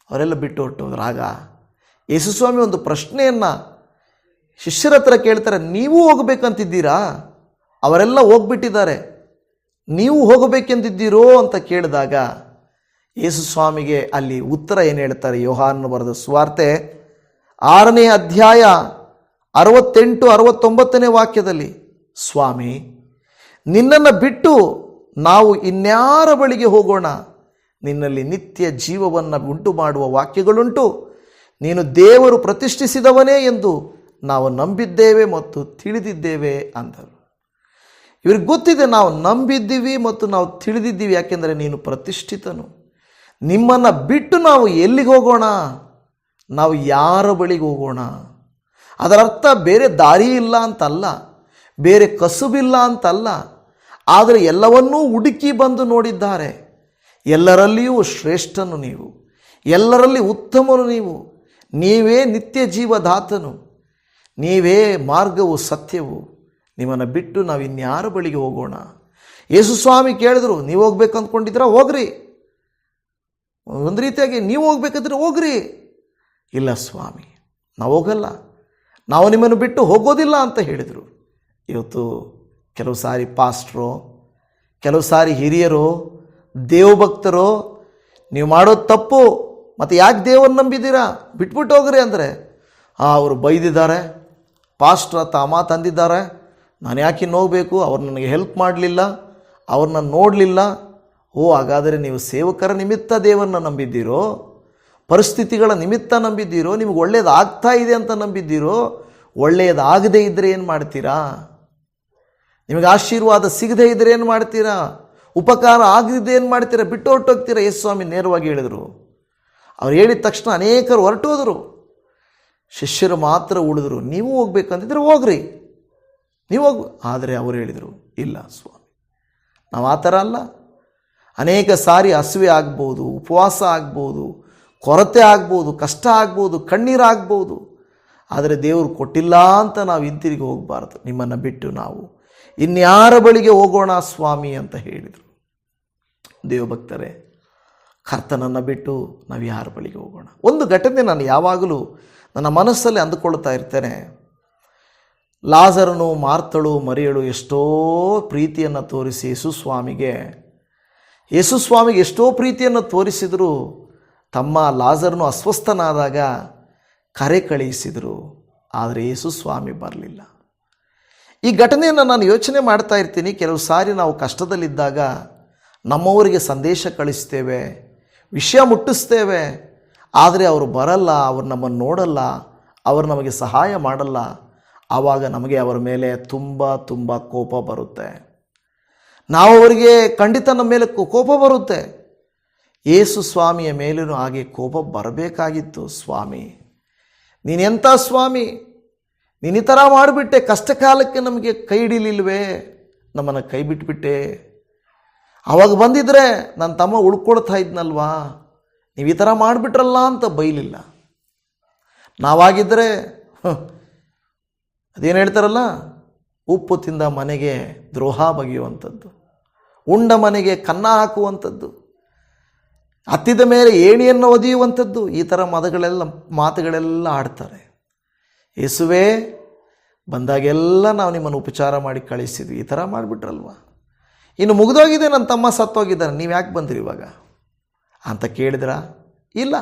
ಅವರೆಲ್ಲ ಬಿಟ್ಟು ಹೊರಟೋದ್ರು. ಆಗ ಯೇಸುಸ್ವಾಮಿ ಒಂದು ಪ್ರಶ್ನೆಯನ್ನು ಶಿಷ್ಯರ ಹತ್ರ ಕೇಳ್ತಾರೆ, ನೀವು ಹೋಗಬೇಕಂತಿದ್ದೀರಾ? ಅವರೆಲ್ಲ ಹೋಗ್ಬಿಟ್ಟಿದ್ದಾರೆ, ನೀವು ಹೋಗಬೇಕೆಂದಿದ್ದೀರೋ ಅಂತ ಕೇಳಿದಾಗ ಯೇಸುಸ್ವಾಮಿಗೆ ಅಲ್ಲಿ ಉತ್ತರ ಏನು ಹೇಳ್ತಾರೆ? ಯೋಹಾನನು ಬರೆದ ಸುವಾರ್ತೆ 6ನೇ ಅಧ್ಯಾಯ 68-69 ವಾಕ್ಯದಲ್ಲಿ, ಸ್ವಾಮಿ, ನಿನ್ನನ್ನು ಬಿಟ್ಟು ನಾವು ಇನ್ಯಾರ ಬಳಿಗೆ ಹೋಗೋಣ? ನಿನ್ನಲ್ಲಿ ನಿತ್ಯ ಜೀವವನ್ನು ಉಂಟು ಮಾಡುವ ವಾಕ್ಯಗಳುಂಟು. ನೀನು ದೇವರು ಪ್ರತಿಷ್ಠಿಸಿದವನೇ ಎಂದು ನಾವು ನಂಬಿದ್ದೇವೆ ಮತ್ತು ತಿಳಿದಿದ್ದೇವೆ ಅಂದರು. ಇವ್ರಿಗೆ ಗೊತ್ತಿದೆ, ನಾವು ನಂಬಿದ್ದೀವಿ ಮತ್ತು ನಾವು ತಿಳಿದಿದ್ದೀವಿ, ಯಾಕೆಂದರೆ ನೀನು ಪ್ರತಿಷ್ಠಿತನು. ನಿಮ್ಮನ್ನು ಬಿಟ್ಟು ನಾವು ಎಲ್ಲಿಗೆ ಹೋಗೋಣ? ನಾವು ಯಾರ ಬಳಿಗೆ ಹೋಗೋಣ? ಅದರರ್ಥ ಬೇರೆ ದಾರಿ ಇಲ್ಲ ಅಂತಲ್ಲ, ಬೇರೆ ಕಸುಬಿಲ್ಲ ಅಂತಲ್ಲ. ಆದರೆ ಎಲ್ಲವನ್ನೂ ಹುಡುಕಿ ಬಂದು ನೋಡಿದ್ದಾರೆ. ಎಲ್ಲರಲ್ಲಿಯೂ ಶ್ರೇಷ್ಠನು ನೀವು, ಎಲ್ಲರಲ್ಲಿ ಉತ್ತಮನು ನೀವು, ನೀವೇ ನಿತ್ಯ ಜೀವದಾತನು, ನೀವೇ ಮಾರ್ಗವು ಸತ್ಯವು. ನಿಮ್ಮನ್ನು ಬಿಟ್ಟು ನಾವು ಇನ್ಯಾರ ಬಳಿಗೆ ಹೋಗೋಣ? ಯೇಸುಸ್ವಾಮಿ ಕೇಳಿದ್ರು, ನೀವು ಹೋಗ್ಬೇಕು ಅಂದ್ಕೊಂಡಿದ್ದೀರಾ? ಹೋಗ್ರಿ. ಒಂದು ರೀತಿಯಾಗಿ ನೀವು ಹೋಗ್ಬೇಕಂದ್ರೆ ಹೋಗ್ರಿ. ಇಲ್ಲ ಸ್ವಾಮಿ, ನಾವು ಹೋಗಲ್ಲ, ನಾವು ನಿಮ್ಮನ್ನು ಬಿಟ್ಟು ಹೋಗೋದಿಲ್ಲ ಅಂತ ಹೇಳಿದರು. ಇವತ್ತು ಕೆಲವು ಸಾರಿ ಪಾಸ್ಟ್ರು, ಕೆಲವು ಸಾರಿ ಹಿರಿಯರು, ದೇವಭಕ್ತರು, ನೀವು ಮಾಡೋದು ತಪ್ಪು, ಮತ್ತು ಯಾಕೆ ದೇವರನ್ನು ನಂಬಿದ್ದೀರಾ, ಬಿಟ್ಬಿಟ್ಟು ಹೋಗ್ರಿ ಅಂದರೆ, ಅವರು ಬೈದಿದ್ದಾರೆ, ಪಾಸ್ಟ್ರ ತಾಮ ತಂದಿದ್ದಾರೆ, ನಾನು ಯಾಕೆ ಇನ್ನು ಹೋಗಬೇಕು, ಅವ್ರು ನನಗೆ ಹೆಲ್ಪ್ ಮಾಡಲಿಲ್ಲ, ಅವ್ರನ್ನ ನೋಡಲಿಲ್ಲ. ಓ, ಹಾಗಾದರೆ ನೀವು ಸೇವಕರ ನಿಮಿತ್ತ ದೇವರನ್ನ ನಂಬಿದ್ದೀರೋ, ಪರಿಸ್ಥಿತಿಗಳ ನಿಮಿತ್ತ ನಂಬಿದ್ದೀರೋ, ನಿಮಗೆ ಒಳ್ಳೆಯದಾಗ್ತಾ ಇದೆ ಅಂತ ನಂಬಿದ್ದೀರೋ? ಒಳ್ಳೆಯದಾಗದೇ ಇದ್ದರೆ ಏನು ಮಾಡ್ತೀರಾ? ನಿಮಗೆ ಆಶೀರ್ವಾದ ಸಿಗದೇ ಇದ್ದರೆ ಏನು ಮಾಡ್ತೀರಾ? ಉಪಕಾರ ಆಗದಿದ್ದರೆ ಏನು ಮಾಡ್ತೀರಾ? ಬಿಟ್ಟು ಹೊರಟೋಗ್ತೀರಾ? ಯೇಸುಸ್ವಾಮಿ ನೇರವಾಗಿ ಹೇಳಿದರು. ಅವ್ರು ಹೇಳಿದ ತಕ್ಷಣ ಅನೇಕರು ಹೊರಟೋದರು, ಶಿಷ್ಯರು ಮಾತ್ರ ಉಳಿದರು. ನೀವು ಹೋಗ್ಬೇಕಂತಿದ್ರೆ ಹೋಗ್ರಿ, ನೀವು ಹೋಗಿ. ಆದರೆ ಅವರು ಹೇಳಿದರು, ಇಲ್ಲ ಸ್ವಾಮಿ, ನಾವು ಆ ಥರ ಅಲ್ಲ. ಅನೇಕ ಸಾರಿ ಹಸಿವೆ ಆಗ್ಬೋದು, ಉಪವಾಸ ಆಗ್ಬೋದು, ಕೊರತೆ ಆಗ್ಬೋದು, ಕಷ್ಟ ಆಗ್ಬೋದು, ಕಣ್ಣೀರಾಗ್ಬೋದು. ಆದರೆ ದೇವರು ಕೊಟ್ಟಿಲ್ಲ ಅಂತ ನಾವು ಹಿಂತಿರುಗಿ ಹೋಗಬಾರ್ದು. ನಿಮ್ಮನ್ನು ಬಿಟ್ಟು ನಾವು ಇನ್ಯಾರ ಬಳಿಗೆ ಹೋಗೋಣ ಸ್ವಾಮಿ ಅಂತ ಹೇಳಿದರು. ದೇವಭಕ್ತರೇ, ಕರ್ತನನ್ನು ಬಿಟ್ಟು ನಾವು ಯಾರ ಬಳಿಗೆ ಹೋಗೋಣ? ಒಂದು ಘಟನೆ ನಾನು ಯಾವಾಗಲೂ ನನ್ನ ಮನಸ್ಸಲ್ಲಿ ಅಂದುಕೊಳ್ತಾ ಇರ್ತೇನೆ. ಲಾಜರನು, ಮಾರ್ತಳು, ಮರಿಯಳು ಎಷ್ಟೋ ಪ್ರೀತಿಯನ್ನು ತೋರಿಸಿ ಯೇಸುಸ್ವಾಮಿಗೆ ಎಷ್ಟೋ ಪ್ರೀತಿಯನ್ನು ತೋರಿಸಿದರು. ತಮ್ಮ ಲಾಜರನು ಅಸ್ವಸ್ಥನಾದಾಗ ಕರೆ ಕಳುಹಿಸಿದರು, ಆದರೆ ಯೇಸುಸ್ವಾಮಿ ಬರಲಿಲ್ಲ. ಈ ಘಟನೆಯನ್ನು ನಾನು ಯೋಚನೆ ಮಾಡ್ತಾ ಇರ್ತೀನಿ. ಕೆಲವು ಸಾರಿ ನಾವು ಕಷ್ಟದಲ್ಲಿದ್ದಾಗ ನಮ್ಮವರಿಗೆ ಸಂದೇಶ ಕಳಿಸ್ತೇವೆ, ವಿಷಯ ಮುಟ್ಟಿಸ್ತೇವೆ, ಆದರೆ ಅವರು ಬರಲ್ಲ, ಅವರು ನಮ್ಮನ್ನು ನೋಡಲ್ಲ, ಅವರು ನಮಗೆ ಸಹಾಯ ಮಾಡಲ್ಲ. ಆವಾಗ ನಮಗೆ ಅವರ ಮೇಲೆ ತುಂಬ ಕೋಪ ಬರುತ್ತೆ. ನಾವು ಅವರಿಗೆ ಖಂಡಿತ ನಮ್ಮ ಮೇಲೆ ಕೋಪ ಬರುತ್ತೆ. ಯೇಸು ಸ್ವಾಮಿಯ ಮೇಲೂ ಹಾಗೆ ಕೋಪ ಬರಬೇಕಾಗಿತ್ತು. ಸ್ವಾಮಿ, ನೀನೆಂಥ ಸ್ವಾಮಿ, ನೀನು ಈ ಥರ ಮಾಡಿಬಿಟ್ಟೆ, ಕಷ್ಟ ಕಾಲಕ್ಕೆ ನಮಗೆ ಕೈ ಹಿಡಿಲಿಲ್ವೇ, ನಮ್ಮನ್ನು ಕೈ ಬಿಟ್ಬಿಟ್ಟೆ. ಆವಾಗ ಬಂದಿದ್ರೆ ನನ್ನ ತಮ್ಮ ಉಳ್ಕೊಳ್ತಾ ಇದ್ನಲ್ವಾ, ನೀವು ಈ ಥರ ಮಾಡಿಬಿಟ್ರಲ್ಲ ಅಂತ ಬೈಲಿಲ್ಲ. ನಾವಾಗಿದ್ದರೆ ಅದೇನು ಹೇಳ್ತಾರಲ್ಲ, ಉಪ್ಪು ತಿಂದ ಮನೆಗೆ ದ್ರೋಹ ಬಗೆಯುವಂಥದ್ದು, ಉಂಡ ಮನೆಗೆ ಕನ್ನ ಹಾಕುವಂಥದ್ದು. ಹತ್ತಿದ ಮೇಲೆ ಏಣಿಯನ್ನು ಒದೆಯುವಂಥದ್ದು, ಈ ಥರ ಮಾತುಗಳೆಲ್ಲ ಆಡ್ತಾರೆ. ಯೇಸುವೇ, ಬಂದಾಗೆಲ್ಲ ನಾವು ನಿಮ್ಮನ್ನು ಉಪಚಾರ ಮಾಡಿ ಕಳಿಸಿದ್ವಿ, ಈ ಥರ ಮಾಡಿಬಿಟ್ರಲ್ವ, ಇನ್ನು ಮುಗಿದೋಗಿದೆ, ನನ್ನ ತಮ್ಮ ಸತ್ತೋಗಿದ್ದಾನೆ, ನೀವು ಯಾಕೆ ಬಂದ್ರಿ ಇವಾಗ ಅಂತ ಕೇಳಿದ್ರ? ಇಲ್ಲ.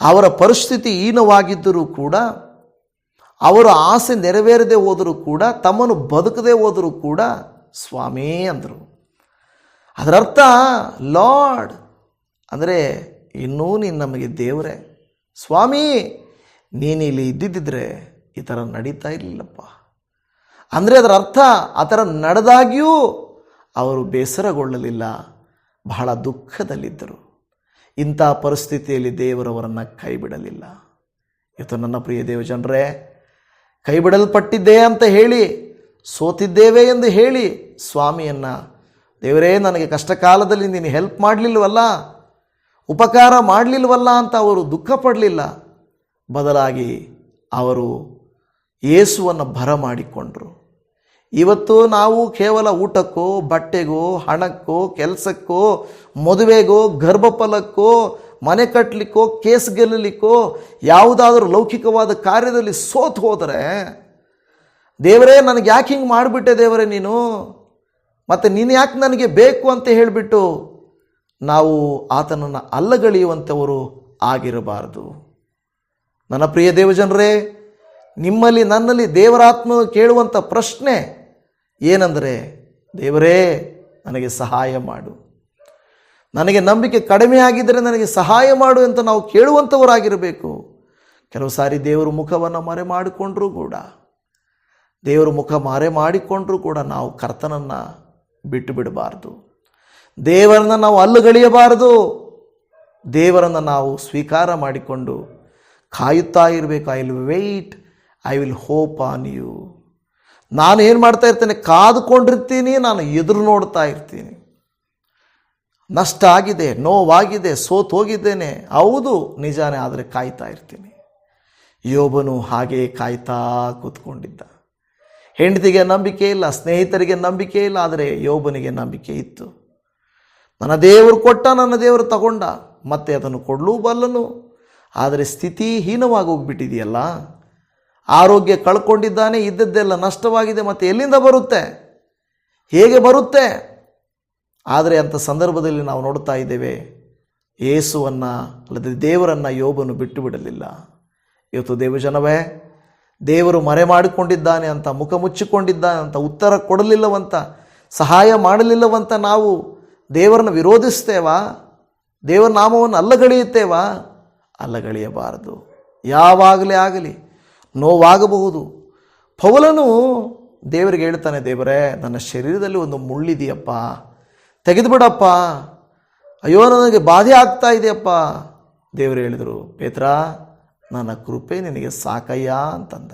ಅವರ ಪರಿಸ್ಥಿತಿ ಹೀನವಾಗಿದ್ದರೂ ಕೂಡ, ಅವರ ಆಸೆ ನೆರವೇರದೆ ಹೋದರೂ ಕೂಡ, ತಮ್ಮನ್ನು ಬದುಕದೆ ಹೋದರೂ ಕೂಡ ಸ್ವಾಮಿ ಅಂದರು. ಅದರರ್ಥ ಲಾರ್ಡ್ ಅಂದರೆ ಇನ್ನೂ ನೀನು ನಮಗೆ ದೇವರೇ, ಸ್ವಾಮಿ ನೀನು ಇಲ್ಲಿ ಇದ್ದಿದ್ದರೆ ಈ ಥರ ನಡೀತಾ ಇರಲಿಲ್ಲಪ್ಪ ಅಂದರೆ ಅದರ ಅರ್ಥ ಆ ಥರ ನಡೆದಾಗಿಯೂ ಅವರು ಬೇಸರಗೊಳ್ಳಲಿಲ್ಲ, ಬಹಳ ದುಃಖದಲ್ಲಿದ್ದರು. ಇಂಥ ಪರಿಸ್ಥಿತಿಯಲ್ಲಿ ದೇವರವರನ್ನು ಕೈ ಬಿಡಲಿಲ್ಲ. ಇವತ್ತು ನನ್ನ ಪ್ರಿಯ ದೇವಜನರೇ, ಕೈ ಬಿಡಲ್ಪಟ್ಟಿದ್ದೆ ಅಂತ ಹೇಳಿ, ಸೋತಿದ್ದೇವೆ ಎಂದು ಹೇಳಿ ಸ್ವಾಮಿಯನ್ನು, ದೇವರೇ ನನಗೆ ಕಷ್ಟ ಕಾಲದಲ್ಲಿ ನೀನು ಹೆಲ್ಪ್ ಮಾಡಲಿಲ್ವಲ್ಲ, ಉಪಕಾರ ಮಾಡಲಿಲ್ವಲ್ಲ ಅಂತ ಅವರು ದುಃಖ ಪಡಲಿಲ್ಲ. ಬದಲಾಗಿ ಅವರು ಯೇಸುವನ್ನು ಬರಮಾಡಿಕೊಂಡರು. ಇವತ್ತು ನಾವು ಕೇವಲ ಊಟಕ್ಕೋ, ಬಟ್ಟೆಗೋ, ಹಣಕ್ಕೋ, ಕೆಲಸಕ್ಕೋ, ಮದುವೆಗೋ, ಗರ್ಭಫಲಕ್ಕೋ, ಮನೆ ಕಟ್ಟಲಿಕ್ಕೋ, ಕೇಸ್ ಗೆಲ್ಲಲಿಕ್ಕೋ, ಯಾವುದಾದ್ರೂ ಲೌಕಿಕವಾದ ಕಾರ್ಯದಲ್ಲಿ ಸೋತು ಹೋದರೆ, ದೇವರೇ ನನಗೆ ಯಾಕೆ ಹಿಂಗೆ ಮಾಡಿಬಿಟ್ಟೆ ದೇವರೇ ನೀನು, ಮತ್ತು ನೀನು ಯಾಕೆ ನನಗೆ ಬೇಕು ಅಂತ ಹೇಳಿಬಿಟ್ಟು ನಾವು ಆತನನ್ನು ಅಲ್ಲಗಳೆಯುವಂಥವರು ಆಗಿರಬಾರದು. ನನ್ನ ಪ್ರಿಯ ದೇವಜನರೇ, ನಿಮ್ಮಲ್ಲಿ ನನ್ನಲ್ಲಿ ದೇವರಾತ್ಮ ಕೇಳುವಂಥ ಪ್ರಶ್ನೆ ಏನಂದರೆ, ದೇವರೇ ನನಗೆ ಸಹಾಯ ಮಾಡು, ನನಗೆ ನಂಬಿಕೆ ಕಡಿಮೆ ಆಗಿದ್ದರೆ ನನಗೆ ಸಹಾಯ ಮಾಡು ಅಂತ ನಾವು ಕೇಳುವಂಥವರಾಗಿರಬೇಕು. ಕೆಲವು ಸಾರಿ ದೇವರು ಮುಖವನ್ನು ಮರೆ ಮಾಡಿಕೊಂಡ್ರೂ ಕೂಡ, ದೇವರು ಮುಖ ಮರೆ ಮಾಡಿಕೊಂಡ್ರೂ ಕೂಡ ನಾವು ಕರ್ತನನ್ನು ಬಿಟ್ಟು ಬಿಡಬಾರ್ದು, ದೇವರನ್ನು ನಾವು ಅಲ್ಲುಗಳೆಯಬಾರದು, ದೇವರನ್ನು ನಾವು ಸ್ವೀಕಾರ ಮಾಡಿಕೊಂಡು ಕಾಯುತ್ತಾ ಇರಬೇಕು. I will wait, I will hope on you. ನಾನು ಏನು ಮಾಡ್ತಾ ಇರ್ತೇನೆ, ಕಾದುಕೊಂಡಿರ್ತೀನಿ, ನಾನು ಎದುರು ನೋಡ್ತಾ ಇರ್ತೀನಿ. ನಷ್ಟ ಆಗಿದೆ, ನೋವಾಗಿದೆ, ಸೋತು ಹೋಗಿದ್ದೇನೆ, ಹೌದು ನಿಜಾನೇ, ಆದರೆ ಕಾಯ್ತಾ ಇರ್ತೀನಿ. ಯೋಬನು ಹಾಗೆ ಕಾಯ್ತಾ ಕೂತ್ಕೊಂಡಿದ್ದ. ಹೆಂಡತಿಗೆ ನಂಬಿಕೆ ಇಲ್ಲ, ಸ್ನೇಹಿತರಿಗೆ ನಂಬಿಕೆ ಇಲ್ಲ, ಆದರೆ ಯೋಬನಿಗೆ ನಂಬಿಕೆ ಇತ್ತು. ನನ್ನ ದೇವರು ಕೊಟ್ಟ, ನನ್ನ ದೇವರು ತಗೊಂಡ, ಮತ್ತೆ ಅದನ್ನು ಕೊಡಲೂ ಬಲ್ಲನು. ಆದರೆ ಸ್ಥಿತಿ ಹೀನವಾಗಿ ಹೋಗ್ಬಿಟ್ಟಿದೆಯಲ್ಲ, ಆರೋಗ್ಯ ಕಳ್ಕೊಂಡಿದ್ದಾನೆ, ಇದ್ದದ್ದೆಲ್ಲ ನಷ್ಟವಾಗಿದೆ, ಮತ್ತು ಎಲ್ಲಿಂದ ಬರುತ್ತೆ, ಹೇಗೆ ಬರುತ್ತೆ? ಆದರೆ ಅಂಥ ಸಂದರ್ಭದಲ್ಲಿ ನಾವು ನೋಡ್ತಾ ಇದ್ದೇವೆ, ಯೇಸುವನ್ನು ಅಲ್ಲದೆ ದೇವರನ್ನು ಯೋಬನು ಬಿಟ್ಟು ಬಿಡಲಿಲ್ಲ. ಇವತ್ತು ದೇವಜನವೇ, ದೇವರು ಮರೆ ಮಾಡಿಕೊಂಡಿದ್ದಾನೆ ಅಂತ, ಮುಖ ಮುಚ್ಚಿಕೊಂಡಿದ್ದಾನೆ ಅಂತ, ಉತ್ತರ ಕೊಡಲಿಲ್ಲವಂತ, ಸಹಾಯ ಮಾಡಲಿಲ್ಲವಂತ ನಾವು ದೇವರನ್ನು ವಿರೋಧಿಸ್ತೇವಾ? ದೇವರ ನಾಮವನ್ನು ಅಲ್ಲಗಳೆಯುತ್ತೇವಾ? ಅಲ್ಲಗಳೆಯಬಾರದು. ಯಾವಾಗಲೇ ಆಗಲಿ ನೋವಾಗಬಹುದು. ಪೌಲನು ದೇವರಿಗೆ ಹೇಳ್ತಾನೆ, ದೇವರೇ ನನ್ನ ಶರೀರದಲ್ಲಿ ಒಂದು ಮುಳ್ಳಿದೆಯಪ್ಪ, ತೆಗೆದುಬಿಡಪ್ಪ, ಅಯ್ಯೋ ನನಗೆ ಬಾಧೆ ಆಗ್ತಾ ಇದೆಯಪ್ಪ. ದೇವರು ಹೇಳಿದರು, ಪೇತ್ರ ನನ್ನ ಕೃಪೆ ನಿನಗೆ ಸಾಕಯ್ಯ ಅಂತಂದ.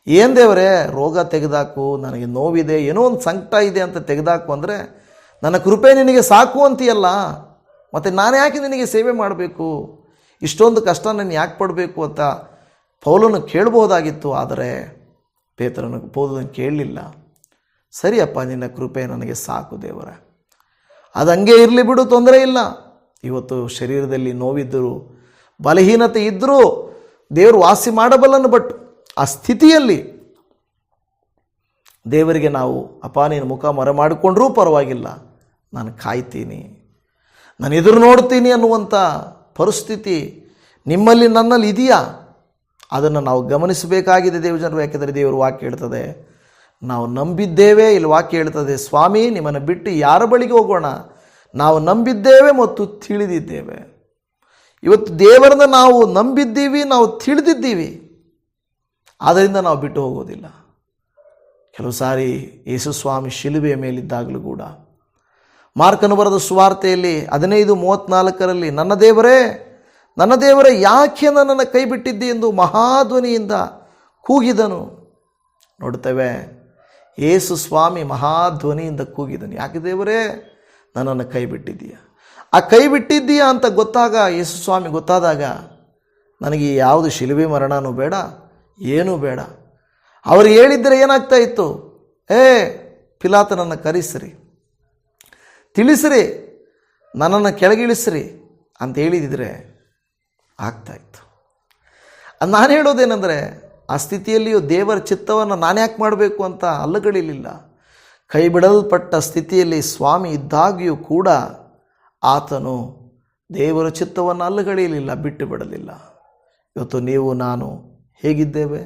ಏನು ದೇವರೇ, ರೋಗ ತೆಗೆದಾಕು, ನನಗೆ ನೋವಿದೆ, ಏನೋ ಒಂದು ಸಂಕಟ ಇದೆ ಅಂತ ತೆಗೆದಾಕು ಅಂದರೆ, ನನ್ನ ಕೃಪೆ ನಿನಗೆ ಸಾಕು ಅಂತೀಯಲ್ಲ, ಮತ್ತು ನಾನು ಯಾಕೆ ನಿನಗೆ ಸೇವೆ ಮಾಡಬೇಕು, ಇಷ್ಟೊಂದು ಕಷ್ಟ ನಾನು ಯಾಕೆ ಪಡಬೇಕು ಅಂತ ಪೌಲನು ಕೇಳ್ಬೋದಾಗಿತ್ತು. ಆದರೆ ಪೌಲನು ಕೇಳಲಿಲ್ಲ. ಸರಿಯಪ್ಪ, ನಿನ್ನ ಕೃಪೆ ನನಗೆ ಸಾಕು ದೇವರೇ, ಅದು ಹಂಗೆ ಇರಲಿ ಬಿಡು, ತೊಂದರೆ ಇಲ್ಲ. ಇವತ್ತು ಶರೀರದಲ್ಲಿ ನೋವಿದ್ದರೂ, ಬಲಹೀನತೆ ಇದ್ದರೂ ದೇವರು ವಾಸಿ ಮಾಡಬಲ್ಲನು. ಬಟ್ ಆ ಸ್ಥಿತಿಯಲ್ಲಿ ದೇವರಿಗೆ ನಾವು, ಅಪ್ಪ ನೀನು ಮುಖ ಮರೆ ಮಾಡಿಕೊಂಡ್ರೂ ಪರವಾಗಿಲ್ಲ, ನಾನು ಕಾಯ್ತೀನಿ, ನಾನು ಎದುರು ನೋಡ್ತೀನಿ ಅನ್ನುವಂಥ ಪರಿಸ್ಥಿತಿ ನಿಮ್ಮಲ್ಲಿ ನನ್ನಲ್ಲಿ ಇದೆಯಾ? ಅದನ್ನು ನಾವು ಗಮನಿಸಬೇಕಾಗಿದೆ ದೇವಜನರು. ಯಾಕೆಂದರೆ ದೇವರು ವಾಕ್ಯ ಹೇಳ್ತದೆ, ನಾವು ನಂಬಿದ್ದೇವೆ, ಇಲ್ಲಿ ವಾಕ್ಯ ಹೇಳ್ತದೆ, ಸ್ವಾಮಿ ನಿಮ್ಮನ್ನು ಬಿಟ್ಟು ಯಾರ ಬಳಿಗೆ ಹೋಗೋಣ, ನಾವು ನಂಬಿದ್ದೇವೆ ಮತ್ತು ತಿಳಿದಿದ್ದೇವೆ. ಇವತ್ತು ದೇವರನ್ನ ನಾವು ನಂಬಿದ್ದೀವಿ, ನಾವು ತಿಳಿದಿದ್ದೀವಿ, ಆದ್ದರಿಂದ ನಾವು ಬಿಟ್ಟು ಹೋಗೋದಿಲ್ಲ. ಕೆಲವು ಸಾರಿ ಯೇಸು ಸ್ವಾಮಿ ಶಿಲುಬೆಯ ಮೇಲಿದ್ದಾಗಲೂ ಕೂಡ, ಮಾರ್ಕನು ಬರೆದ ಸುವಾರ್ತೆಯಲ್ಲಿ 15:34 ನನ್ನ ದೇವರೇ, ನನ್ನ ದೇವರೇ, ಯಾಕೆ ನನ್ನನ್ನು ಕೈ ಬಿಟ್ಟಿದ್ದಿ ಎಂದು ಮಹಾಧ್ವನಿಯಿಂದ ಕೂಗಿದನು. ನೋಡ್ತೇವೆ, ಯೇಸು ಸ್ವಾಮಿ ಮಹಾಧ್ವನಿಯಿಂದ ಕೂಗಿದನು, ಯಾಕೆ ದೇವರೇ ನನ್ನನ್ನು ಕೈ ಬಿಟ್ಟಿದ್ದೀಯ? ಆ ಕೈ ಬಿಟ್ಟಿದ್ದೀಯಾ ಅಂತ ಯೇಸು ಸ್ವಾಮಿ ಗೊತ್ತಾದಾಗ, ನನಗೆ ಯಾವುದು ಶಿಲುಬೆ ಮರಣನೂ ಬೇಡ, ಏನೂ ಬೇಡ. ಅವರು ಹೇಳಿದ್ದರೆ ಏನಾಗ್ತಾ ಇತ್ತು? ಪಿಲಾತನನ್ನು ಕರೆಸಿರಿ, ತಿಳಿಸಿರಿ, ನನ್ನನ್ನು ಕೆಳಗಿಳಿಸ್ರಿ ಅಂತ ಹೇಳಿದಿದ್ರೆ ಆಗ್ತಾಯಿತ್ತು. ಅದು ನಾನು ಹೇಳೋದೇನೆಂದರೆ, ಆ ಸ್ಥಿತಿಯಲ್ಲಿಯೂ ದೇವರ ಚಿತ್ತವನ್ನು ನಾನು ಯಾಕೆ ಮಾಡಬೇಕು ಅಂತ ಅಲ್ಲಗಳಿಲಿಲ್ಲ. ಕೈ ಬಿಡಲ್ಪಟ್ಟ ಸ್ಥಿತಿಯಲ್ಲಿ ಸ್ವಾಮಿ ಇದ್ದಾಗಿಯೂ ಕೂಡ ಆತನು ದೇವರ ಚಿತ್ತವನ್ನು ಅಲ್ಲಗಳೆಯಲಿಲ್ಲ, ಬಿಟ್ಟು ಬಿಡಲಿಲ್ಲ. ಇವತ್ತು ನೀವು ನಾನು ಹೇಗಿದ್ದೇವೆ?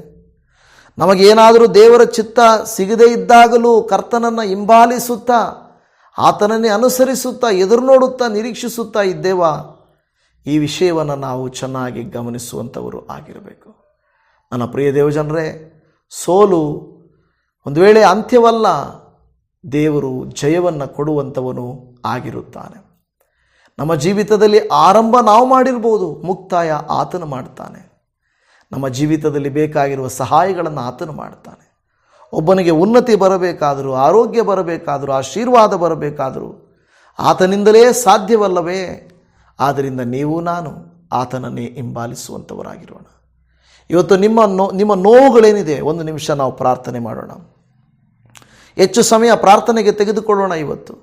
ನಮಗೇನಾದರೂ ದೇವರ ಚಿತ್ತ ಸಿಗದೇ ಇದ್ದಾಗಲೂ ಕರ್ತನನ್ನು ಹಿಂಬಾಲಿಸುತ್ತಾ, ಆತನನ್ನೇ ಅನುಸರಿಸುತ್ತಾ, ಎದುರು ನೋಡುತ್ತಾ, ನಿರೀಕ್ಷಿಸುತ್ತಾ ಇದ್ದೇವಾ? ಈ ವಿಷಯವನ್ನು ನಾವು ಚೆನ್ನಾಗಿ ಗಮನಿಸುವಂಥವರು ಆಗಿರಬೇಕು. ನನ್ನ ಪ್ರಿಯ ದೇವಜನರೇ, ಸೋಲು ಒಂದು ವೇಳೆ ಅಂತ್ಯವಲ್ಲ, ದೇವರು ಜಯವನ್ನು ಕೊಡುವಂಥವನು ಆಗಿರುತ್ತಾನೆ. ನಮ್ಮ ಜೀವಿತದಲ್ಲಿ ಆರಂಭ ನಾವು ಮಾಡಿರ್ಬೋದು, ಮುಕ್ತಾಯ ಆತನು ಮಾಡ್ತಾನೆ. ನಮ್ಮ ಜೀವಿತದಲ್ಲಿ ಬೇಕಾಗಿರುವ ಸಹಾಯಗಳನ್ನು ಆತನು ಮಾಡ್ತಾನೆ. ಒಬ್ಬನಿಗೆ ಉನ್ನತಿ ಬರಬೇಕಾದರೂ, ಆರೋಗ್ಯ ಬರಬೇಕಾದರೂ, ಆಶೀರ್ವಾದ ಬರಬೇಕಾದರೂ ಆತನಿಂದಲೇ ಸಾಧ್ಯವಲ್ಲವೇ? ಆದ್ದರಿಂದ ನೀವು ನಾನು ಆತನನ್ನೇ ಹಿಂಬಾಲಿಸುವಂಥವರಾಗಿರೋಣ. ಇವತ್ತು ನಿಮ್ಮ ನೋವುಗಳೇನಿದೆ, ಒಂದು ನಿಮಿಷ ನಾವು ಪ್ರಾರ್ಥನೆ ಮಾಡೋಣ. ಹೆಚ್ಚು ಸಮಯ ಪ್ರಾರ್ಥನೆಗೆ ತೆಗೆದುಕೊಳ್ಳೋಣ. ಇವತ್ತು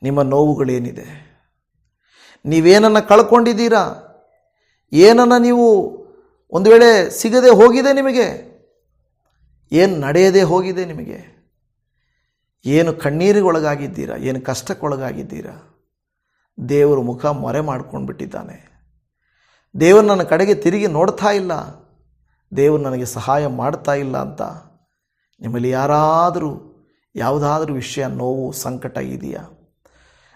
ನಿಮ್ಮ ನೋವುಗಳೇನಿದೆ, ನೀವೇನನ್ನು ಕಳ್ಕೊಂಡಿದ್ದೀರಾ, ಏನನ್ನು ನೀವು ಒಂದು ವೇಳೆ ಸಿಗದೆ ಹೋಗಿದೆ, ನಿಮಗೆ ಏನು ನಡೆಯದೆ ಹೋಗಿದೆ, ನಿಮಗೆ ಏನು ಕಣ್ಣೀರಿಗೊಳಗಾಗಿದ್ದೀರಾ, ಏನು ಕಷ್ಟಕ್ಕೊಳಗಾಗಿದ್ದೀರಾ? ದೇವರು ಮುಖ ಮೊರೆ ಮಾಡ್ಕೊಂಡು ಬಿಟ್ಟಿದ್ದಾನೆ. ದೇವರು ನನ್ನ ಕಡೆಗೆ ತಿರುಗಿ ನೋಡ್ತಾ ಇಲ್ಲ, ದೇವರು ನನಗೆ ಸಹಾಯ ಮಾಡ್ತಾ ಇಲ್ಲ ಅಂತ ನಿಮ್ಮಲ್ಲಿ ಯಾರಾದರೂ ಯಾವುದಾದ್ರೂ ವಿಷಯ, ನೋವು, ಸಂಕಟ ಇದೆಯಾ?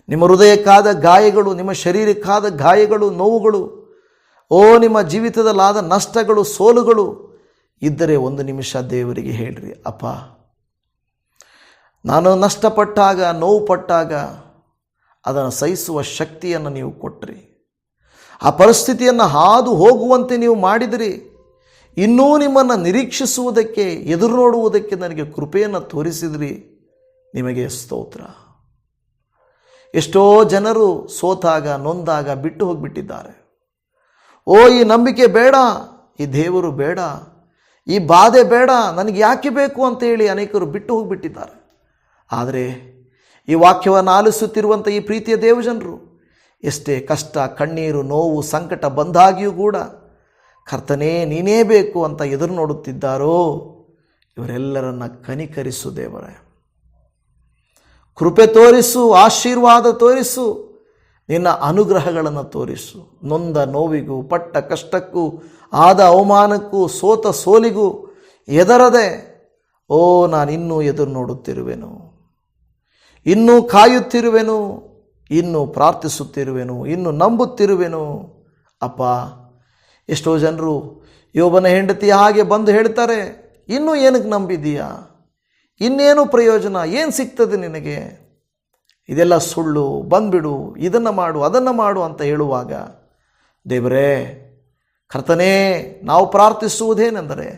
ನಿಮ್ಮ ಹೃದಯಕ್ಕಾದ ಗಾಯಗಳು, ನಿಮ್ಮ ಶರೀರಕ್ಕಾದ ಗಾಯಗಳು, ನೋವುಗಳು, ನಿಮ್ಮ ಜೀವಿತದಲ್ಲಾದ ನಷ್ಟಗಳು, ಸೋಲುಗಳು ಇದ್ದರೆ ಒಂದು ನಿಮಿಷ ದೇವರಿಗೆ ಹೇಳ್ರಿ, ಅಪ್ಪ, ನಾನು ನಷ್ಟಪಟ್ಟಾಗ, ನೋವು ಪಟ್ಟಾಗ ಅದನ್ನು ಸಹಿಸುವ ಶಕ್ತಿಯನ್ನು ನೀವು ಕೊಟ್ಟರಿ. ಆ ಪರಿಸ್ಥಿತಿಯನ್ನು ಹಾದು ಹೋಗುವಂತೆ ನೀವು ಮಾಡಿದಿರಿ. ಇನ್ನೂ ನಿಮ್ಮನ್ನು ನಿರೀಕ್ಷಿಸುವುದಕ್ಕೆ, ಎದುರು ನೋಡುವುದಕ್ಕೆ ನನಗೆ ಕೃಪೆಯನ್ನು ತೋರಿಸಿದ್ರಿ. ನಿಮಗೆ ಸ್ತೋತ್ರ. ಎಷ್ಟೋ ಜನರು ಸೋತಾಗ, ನೊಂದಾಗ ಬಿಟ್ಟು ಹೋಗಿಬಿಟ್ಟಿದ್ದಾರೆ. ಈ ನಂಬಿಕೆ ಬೇಡ, ಈ ದೇವರು ಬೇಡ, ಈ ಬಾಧೆ ಬೇಡ, ನನಗೆ ಯಾಕೆ ಬೇಕು ಅಂತ ಹೇಳಿ ಅನೇಕರು ಬಿಟ್ಟು ಹೋಗಿಬಿಟ್ಟಿದ್ದಾರೆ. ಆದರೆ ಈ ವಾಕ್ಯವನ್ನು ಆಲಿಸುತ್ತಿರುವಂಥ ಈ ಪ್ರೀತಿಯ ದೇವಜನರು ಎಷ್ಟೇ ಕಷ್ಟ, ಕಣ್ಣೀರು, ನೋವು, ಸಂಕಟ ಬಂದಾಗಿಯೂ ಕೂಡ ಕರ್ತನೇ ನೀನೇ ಬೇಕು ಅಂತ ಎದುರು ನೋಡುತ್ತಿದ್ದಾರೋ, ಇವರೆಲ್ಲರನ್ನ ಕನಿಕರಿಸು ದೇವರೇ. ಕೃಪೆ ತೋರಿಸು, ಆಶೀರ್ವಾದ ತೋರಿಸು, ನಿನ್ನ ಅನುಗ್ರಹಗಳನ್ನು ತೋರಿಸು. ನೊಂದ ನೋವಿಗೂ, ಪಟ್ಟ ಕಷ್ಟಕ್ಕೂ, ಆದ ಅವಮಾನಕ್ಕೂ, ಸೋತ ಸೋಲಿಗೂ ಎದರದೆ ನಾನಿನ್ನೂ ಎದುರು ನೋಡುತ್ತಿರುವೆನು, ಇನ್ನೂ ಕಾಯುತ್ತಿರುವೆನು, ಇನ್ನೂ ಪ್ರಾರ್ಥಿಸುತ್ತಿರುವೆನು, ಇನ್ನೂ ನಂಬುತ್ತಿರುವೆನು. ಅಪ್ಪ, ಎಷ್ಟೋ ಜನರು ಯೋಬನ ಹೆಂಡತಿ ಹಾಗೆ ಬಂದು ಹೇಳ್ತಾರೆ, ಇನ್ನೂ ಏನಕ್ಕೆ ನಂಬಿದ್ದೀಯಾ? ಇನ್ನೇನು ಪ್ರಯೋಜನ? ಏನು ಸಿಗ್ತದೆ ನಿನಗೆ? ಇದೆಲ್ಲ ಸುಳ್ಳು, ಬಂದ್ಬಿಡು, ಇದನ್ನು ಮಾಡು, ಅದನ್ನು ಮಾಡು ಅಂತ ಹೇಳುವಾಗ, ದೇವರೇ, ಕರ್ತನೇ, ನಾವು ಪ್ರಾರ್ಥಿಸುವುದೇನೆಂದರೆ,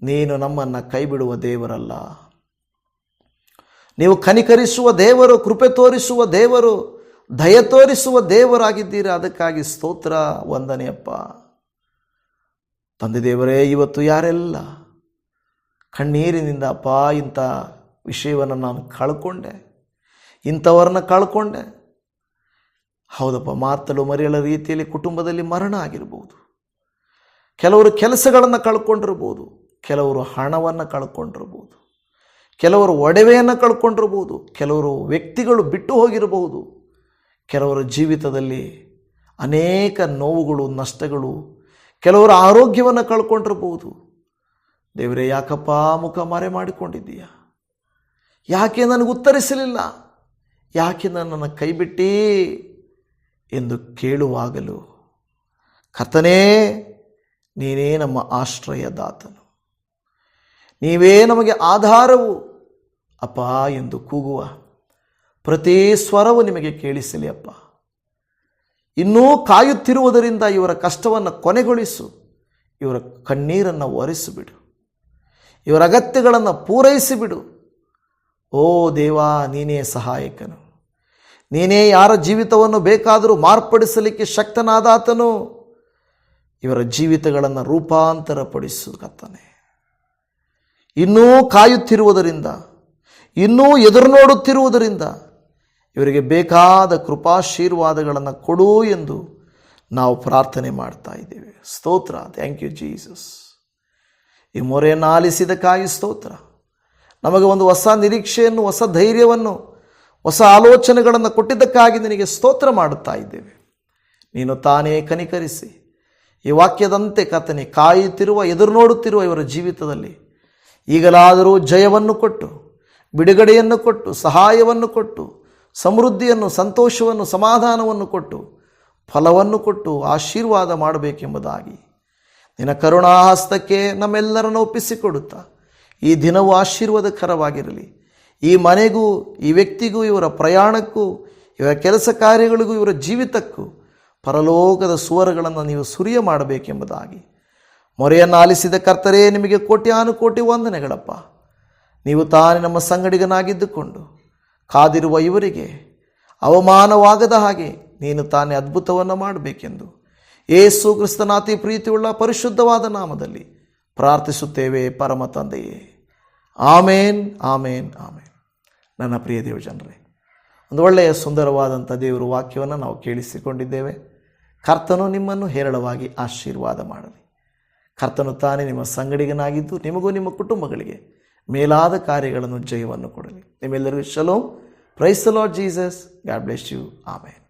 ನೀನು ನಮ್ಮನ್ನು ಕೈ ಬಿಡುವ ದೇವರಲ್ಲ. ನೀವು ಕನಿಕರಿಸುವ ದೇವರು, ಕೃಪೆ ತೋರಿಸುವ ದೇವರು, ದಯ ತೋರಿಸುವ ದೇವರಾಗಿದ್ದೀರಾ. ಅದಕ್ಕಾಗಿ ಸ್ತೋತ್ರ, ವಂದನೆಯಪ್ಪ. ತಂದೆ ದೇವರೇ, ಇವತ್ತು ಯಾರೆಲ್ಲ ಕಣ್ಣೀರಿನಿಂದ, ಅಪ್ಪ, ಇಂಥ ವಿಷಯವನ್ನು ನಾನು ಕಳ್ಕೊಂಡೆ, ಇಂಥವ್ರನ್ನ ಕಳ್ಕೊಂಡೆ. ಹೌದಪ್ಪ, ಮಾತಲು ಮರೆಯಲ ರೀತಿಯಲ್ಲಿ ಕುಟುಂಬದಲ್ಲಿ ಮರಣ ಆಗಿರ್ಬೋದು, ಕೆಲವರು ಕೆಲಸಗಳನ್ನು ಕಳ್ಕೊಂಡಿರ್ಬೋದು, ಕೆಲವರು ಹಣವನ್ನು ಕಳ್ಕೊಂಡಿರ್ಬೋದು, ಕೆಲವರು ಒಡವೆಯನ್ನು ಕಳ್ಕೊಂಡಿರ್ಬೋದು, ಕೆಲವರು ವ್ಯಕ್ತಿಗಳು ಬಿಟ್ಟು ಹೋಗಿರಬಹುದು, ಕೆಲವರ ಜೀವಿತದಲ್ಲಿ ಅನೇಕ ನೋವುಗಳು, ನಷ್ಟಗಳು, ಕೆಲವರ ಆರೋಗ್ಯವನ್ನು ಕಳ್ಕೊಂಡಿರ್ಬೋದು. ದೇವರೇ, ಯಾಕಪ್ಪ ಮುಖ ಮರೆ ಮಾಡಿಕೊಂಡಿದ್ದೀಯ? ಯಾಕೆ ನನಗೆ ಉತ್ತರಿಸಲಿಲ್ಲ? ಯಾಕೆ ನನ್ನನ್ನು ಕೈಬಿಟ್ಟಿ ಎಂದು ಕೇಳುವಾಗಲೂ, ಕರ್ತನೇ, ನೀನೇ ನಮ್ಮ ಆಶ್ರಯದಾತನು, ನೀವೇ ನಮಗೆ ಆಧಾರವು ಅಪ್ಪ ಎಂದು ಕೂಗುವ ಪ್ರತಿ ಸ್ವರವು ನಿಮಗೆ ಕೇಳಿಸಲಿ ಅಪ್ಪ. ಇನ್ನೂ ಕಾಯುತ್ತಿರುವುದರಿಂದ ಇವರ ಕಷ್ಟವನ್ನು ಕೊನೆಗೊಳಿಸು, ಇವರ ಕಣ್ಣೀರನ್ನು ಒರೆಸಿಬಿಡು, ಇವರ ಅಗತ್ಯಗಳನ್ನು ಪೂರೈಸಿಬಿಡು. ದೇವಾ, ನೀನೇ ಸಹಾಯಕನು, ನೀನೇ ಯಾರ ಜೀವಿತವನ್ನು ಬೇಕಾದರೂ ಮಾರ್ಪಡಿಸಲಿಕ್ಕೆ ಶಕ್ತನಾದಾತನು. ಇವರ ಜೀವಿತಗಳನ್ನು ರೂಪಾಂತರಪಡಿಸು ಕರ್ತನೇ. ಇನ್ನೂ ಕಾಯುತ್ತಿರುವುದರಿಂದ, ಇನ್ನೂ ಎದುರು ನೋಡುತ್ತಿರುವುದರಿಂದ ಇವರಿಗೆ ಬೇಕಾದ ಕೃಪಾಶೀರ್ವಾದಗಳನ್ನು ಕೊಡು ಎಂದು ನಾವು ಪ್ರಾರ್ಥನೆ ಮಾಡ್ತಾ ಇದ್ದೇವೆ. ಸ್ತೋತ್ರ. Thank you Jesus. ಈ ಮೊರೆಯನ್ನು ಆಲಿಸಿದಕ್ಕಾಗಿ ಸ್ತೋತ್ರ. ನಮಗೆ ಒಂದು ಹೊಸ ನಿರೀಕ್ಷೆಯನ್ನು, ಹೊಸ ಧೈರ್ಯವನ್ನು, ಹೊಸ ಆಲೋಚನೆಗಳನ್ನು ಕೊಟ್ಟಿದ್ದಕ್ಕಾಗಿ ನಿನಗೆ ಸ್ತೋತ್ರ ಮಾಡುತ್ತಾ ಇದ್ದೇವೆ. ನೀನು ತಾನೇ ಕನಿಕರಿಸಿ ಈ ವಾಕ್ಯದಂತೆ ಕರ್ತನೇ ಕಾಯುತ್ತಿರುವ, ಎದುರು ನೋಡುತ್ತಿರುವ ಇವರ ಜೀವಿತದಲ್ಲಿ ಈಗಲಾದರೂ ಜಯವನ್ನು ಕೊಟ್ಟು, ಬಿಡುಗಡೆಯನ್ನು ಕೊಟ್ಟು, ಸಹಾಯವನ್ನು ಕೊಟ್ಟು, ಸಮೃದ್ಧಿಯನ್ನು, ಸಂತೋಷವನ್ನು, ಸಮಾಧಾನವನ್ನು ಕೊಟ್ಟು, ಫಲವನ್ನು ಕೊಟ್ಟು ಆಶೀರ್ವಾದ ಮಾಡಬೇಕೆಂಬುದಾಗಿ ನಿನ್ನ ಕರುಣಾಹಸ್ತಕ್ಕೆ ನಮ್ಮೆಲ್ಲರನ್ನು ಒಪ್ಪಿಸಿಕೊಡುತ್ತಾ ಈ ದಿನವೂ ಆಶೀರ್ವಾದಕರವಾಗಿರಲಿ. ಈ ಮನೆಗೂ, ಈ ವ್ಯಕ್ತಿಗೂ, ಇವರ ಪ್ರಯಾಣಕ್ಕೂ, ಇವರ ಕೆಲಸ ಕಾರ್ಯಗಳಿಗೂ, ಇವರ ಜೀವಿತಕ್ಕೂ ಪರಲೋಕದ ಸುವರಗಳನ್ನು ನೀವು ಸುರಿಯ ಮಾಡಬೇಕೆಂಬುದಾಗಿ ಮೊರೆಯನ್ನು ಆಲಿಸಿದ ಕರ್ತರೇ, ನಿಮಗೆ ಕೋಟ್ಯಾನುಕೋಟಿ ವಂದನೆಗಳಪ್ಪ. ನೀವು ತಾನೇ ನಮ್ಮ ಸಂಗಡಿಗನಾಗಿದ್ದುಕೊಂಡು ಕಾದಿರುವ ಇವರಿಗೆ ಅವಮಾನವಾಗದ ಹಾಗೆ ನೀನು ತಾನೇ ಅದ್ಭುತವನ್ನು ಮಾಡಬೇಕೆಂದು ಯೇಸು ಕ್ರಿಸ್ತನ ಅತಿ ಪ್ರೀತಿಯುಳ್ಳ ಪರಿಶುದ್ಧವಾದ ನಾಮದಲ್ಲಿ ಪ್ರಾರ್ಥಿಸುತ್ತೇವೆ ಪರಮ ತಂದೆಯೇ. ಆಮೇನ್, ಆಮೇನ್, ಆಮೇನ್. ನನ್ನ ಪ್ರಿಯ ದೇವಜನರೇ, ಒಂದು ಒಳ್ಳೆಯ ಸುಂದರವಾದಂಥ ದೇವರ ವಾಕ್ಯವನ್ನು ನಾವು ಕೇಳಿಸಿಕೊಂಡಿದ್ದೇವೆ. ಕರ್ತನು ನಿಮ್ಮನ್ನು ಹೇರಳವಾಗಿ ಆಶೀರ್ವಾದ ಮಾಡಲಿ. ಕರ್ತನು ತಾನೇ ನಿಮ್ಮ ಸಂಗಡಿಗನಾಗಿದ್ದು ನಿಮಗೂ ನಿಮ್ಮ ಕುಟುಂಬಗಳಿಗೆ ಮೇಲಾದ ಕಾರ್ಯಗಳನ್ನು, ಜಯವನ್ನು ಕೊಡಲಿ. ನಿಮ್ಮೆಲ್ಲರಿಗೂ ಶಲೋಮ್. Praise the Lord Jesus. God bless you. Amen.